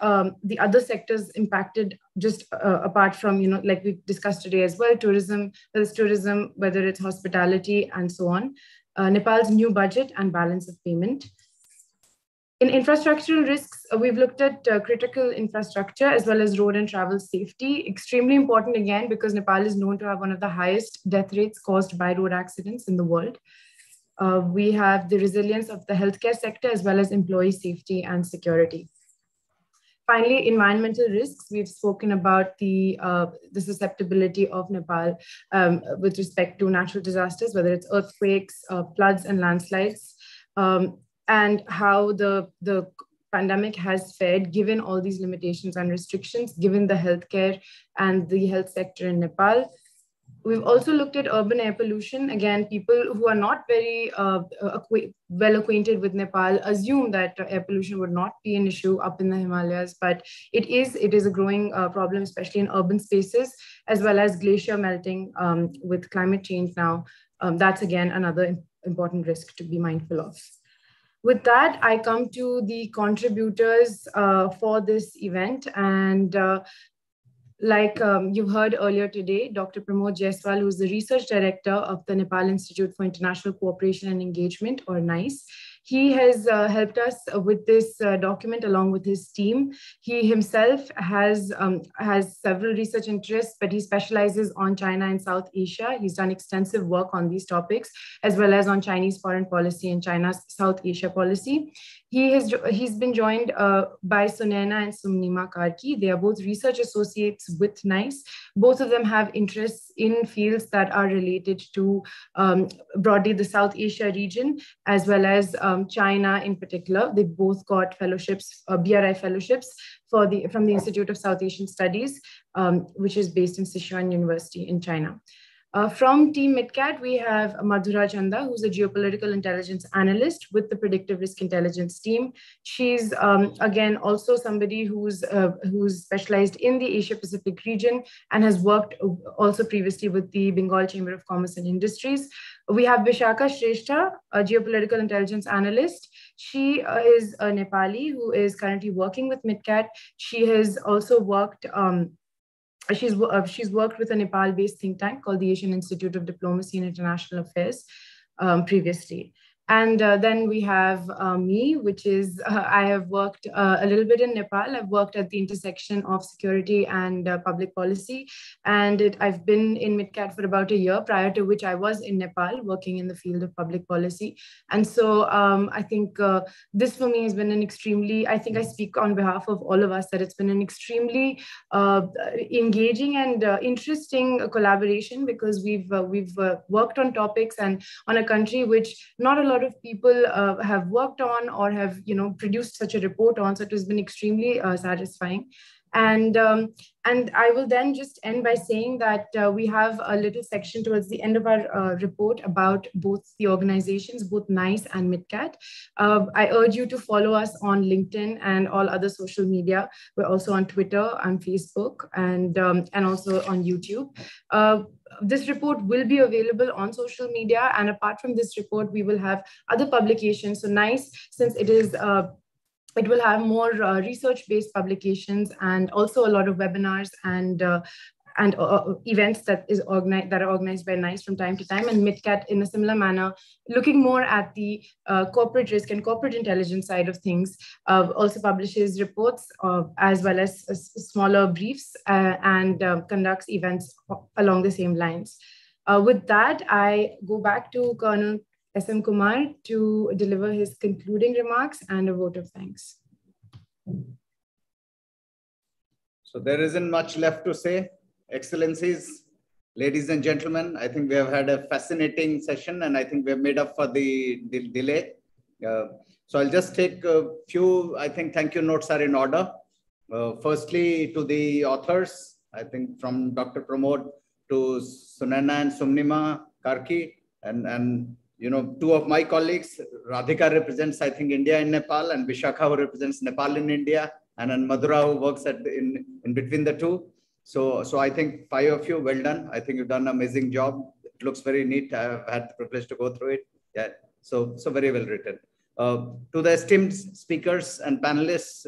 A: the other sectors impacted just apart from, like we discussed today as well, tourism, whether it's hospitality and so on. Nepal's new budget and balance of payment. In infrastructural risks, we've looked at critical infrastructure as well as road and travel safety. Extremely important again, because Nepal is known to have one of the highest death rates caused by road accidents in the world. We have the resilience of the healthcare sector as well as employee safety and security. Finally, environmental risks. We've spoken about the susceptibility of Nepal with respect to natural disasters, whether it's earthquakes, floods, and landslides, and how the pandemic has fared given all these limitations and restrictions, given the healthcare and the health sector in Nepal. We've also looked at urban air pollution. Again, people who are not very well acquainted with Nepal assume that air pollution would not be an issue up in the Himalayas, but it is a growing problem, especially in urban spaces, as well as glacier melting with climate change now. That's again another important risk to be mindful of. With that, I come to the contributors for this event, and like you've heard earlier today, Dr. Pramod Jaiswal, who's the Research Director of the Nepal Institute for International Cooperation and Engagement, or NICE. He has helped us with this document along with his team. He himself has several research interests, but he specializes on China and South Asia. He's done extensive work on these topics, as well as on Chinese foreign policy and China's South Asia policy. He's been joined by Sunena and Sumnima Karki. They are both research associates with NICE. Both of them have interests in fields that are related to broadly the South Asia region, as well as China in particular. They both got fellowships, BRI fellowships from the Institute of South Asian Studies, which is based in Sichuan University in China. From Team MidCat, we have Madhura Chanda, who's a geopolitical intelligence analyst with the predictive risk intelligence team. She's again also somebody who's specialized in the Asia Pacific region and has worked also previously with the Bengal Chamber of Commerce and Industries. We have Vishaka Shrestha, a geopolitical intelligence analyst. She is a Nepali who is currently working with MidCat. She has also worked she's worked with a Nepal-based think tank called the Asian Institute of Diplomacy and International Affairs previously. And then we have me, which is I have worked a little bit in Nepal. I've worked at the intersection of security and public policy. And I've been in MidCat for about a year, prior to which I was in Nepal working in the field of public policy. And so I think this for me has been an extremely, I think I speak on behalf of all of us, that it's been an extremely engaging and interesting collaboration, because we've worked on topics and on a country which not a lot of people have worked on or have produced such a report on. So it has been extremely satisfying. And I will then just end by saying that we have a little section towards the end of our report about both the organizations, both NICE and MidCat. I urge you to follow us on LinkedIn and all other social media. We're also on Twitter and Facebook, and also on YouTube. This report will be available on social media, and apart from this report, we will have other publications. So NICE, since it will have more research-based publications, and also a lot of webinars and events that are organized by NICE from time to time. And MidCat, in a similar manner, looking more at the corporate risk and corporate intelligence side of things, also publishes reports as well as smaller briefs and conducts events along the same lines. With that, I go back to Colonel S.M. Kumar to deliver his concluding remarks and a vote of thanks.
N: So there isn't much left to say. Excellencies, ladies and gentlemen, I think we have had a fascinating session, and I think we have made up for the delay. So I'll just take a few, I think, thank you notes are in order. Firstly, to the authors, I think from Dr. Pramod to Sunana and Sumnima Karki, and two of my colleagues, Radhika represents, I think, India and Nepal, and Vishakha, who represents Nepal in India, and then Madhura, who works in between the two. So I think 5 of you, well done. I think you've done an amazing job. It looks very neat. I've had the privilege to go through it. Yeah, so very well written. To the esteemed speakers and panelists,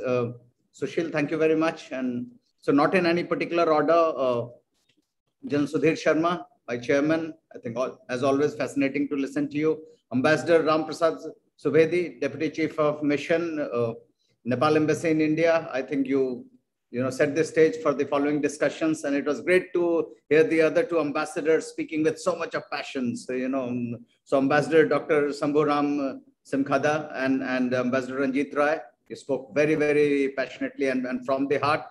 N: Sushil, thank you very much. And so not in any particular order, General Sudhir Sharma, my chairman, I think as always, fascinating to listen to you. Ambassador Ram Prasad Subedi, Deputy Chief of Mission, Nepal Embassy in India. I think you set the stage for the following discussions, and it was great to hear the other 2 ambassadors speaking with so much of passion. So, so Ambassador Dr. Sambhuram Simkhada and Ambassador Ranjit Rai, you spoke very, very passionately and from the heart.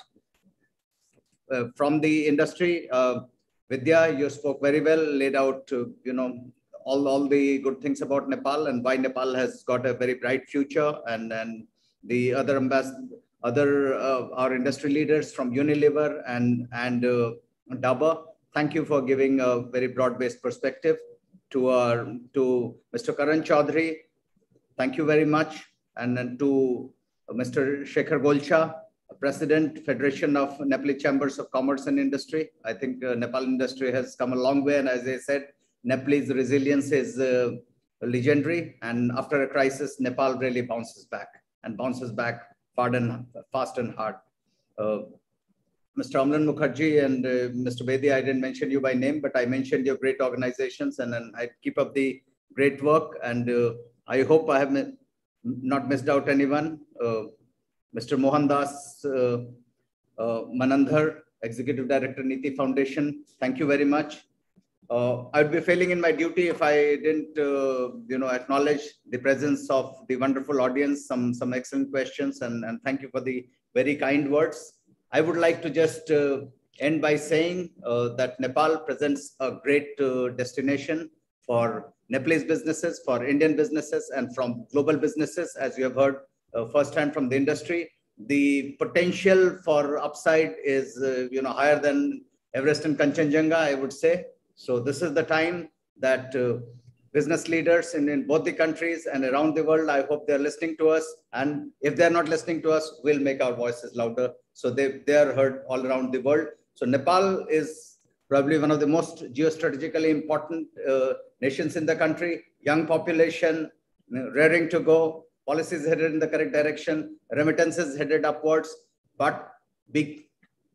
N: From the industry, Vidya, you spoke very well, laid out, all the good things about Nepal and why Nepal has got a very bright future, and the other our industry leaders from Unilever and Dabur. Thank you for giving a very broad-based perspective. To Mr. Karan Chaudhary, thank you very much. And then to Mr. Shekhar Golcha, President, Federation of Nepali Chambers of Commerce and Industry. I think Nepal industry has come a long way. And as I said, Nepalese resilience is legendary. And after a crisis, Nepal really bounces back fast and hard. Mr. Amlan Mukherjee and Mr. Bedi, I didn't mention you by name, but I mentioned your great organizations, and I keep up the great work. And I hope I have not missed out anyone. Mr. Mohandas Manandhar, Executive Director, Niti Foundation. Thank you very much. I would be failing in my duty if I didn't, acknowledge the presence of the wonderful audience, some excellent questions, and thank you for the very kind words. I would like to just end by saying that Nepal presents a great destination for Nepalese businesses, for Indian businesses, and from global businesses, as you have heard firsthand from the industry. The potential for upside is, higher than Everest and Kanchenjunga, I would say. So this is the time that business leaders in both the countries and around the world, I hope they're listening to us. And if they're not listening to us, we'll make our voices louder. So they are heard all around the world. So Nepal is probably one of the most geostrategically important nations in the country. Young population, raring to go, policies headed in the correct direction, remittances headed upwards, but big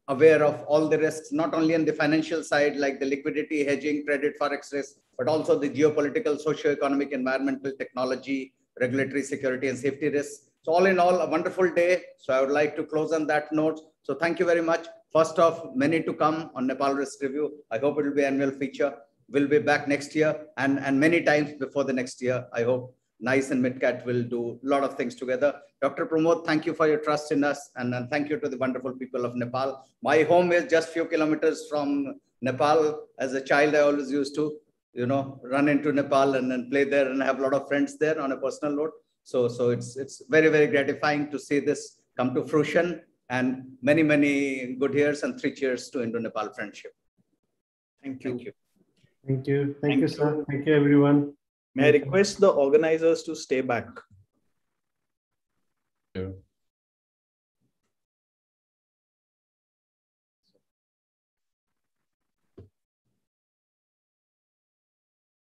N: aware of all the risks, not only on the financial side, like the liquidity, hedging, credit, forex risk, but also the geopolitical, socio-economic, environmental, technology, regulatory, security, and safety risks. So all in all, a wonderful day. So I would like to close on that note. So thank you very much. First of many to come on Nepal Risk Review. I hope it will be an annual feature. We'll be back next year and many times before the next year. I hope NICE and MidCat will do a lot of things together. Dr. Pramod, thank you for your trust in us. And thank you to the wonderful people of Nepal. My home is just few kilometers from Nepal. As a child, I always used to, run into Nepal and then play there and have a lot of friends there on a personal note. So it's very, very gratifying to see this come to fruition, and many, many good years and 3 cheers to Indo-Nepal friendship. Thank you.
B: Thank you. Thank you, sir. Thank you, everyone.
E: May I request the organizers to stay back?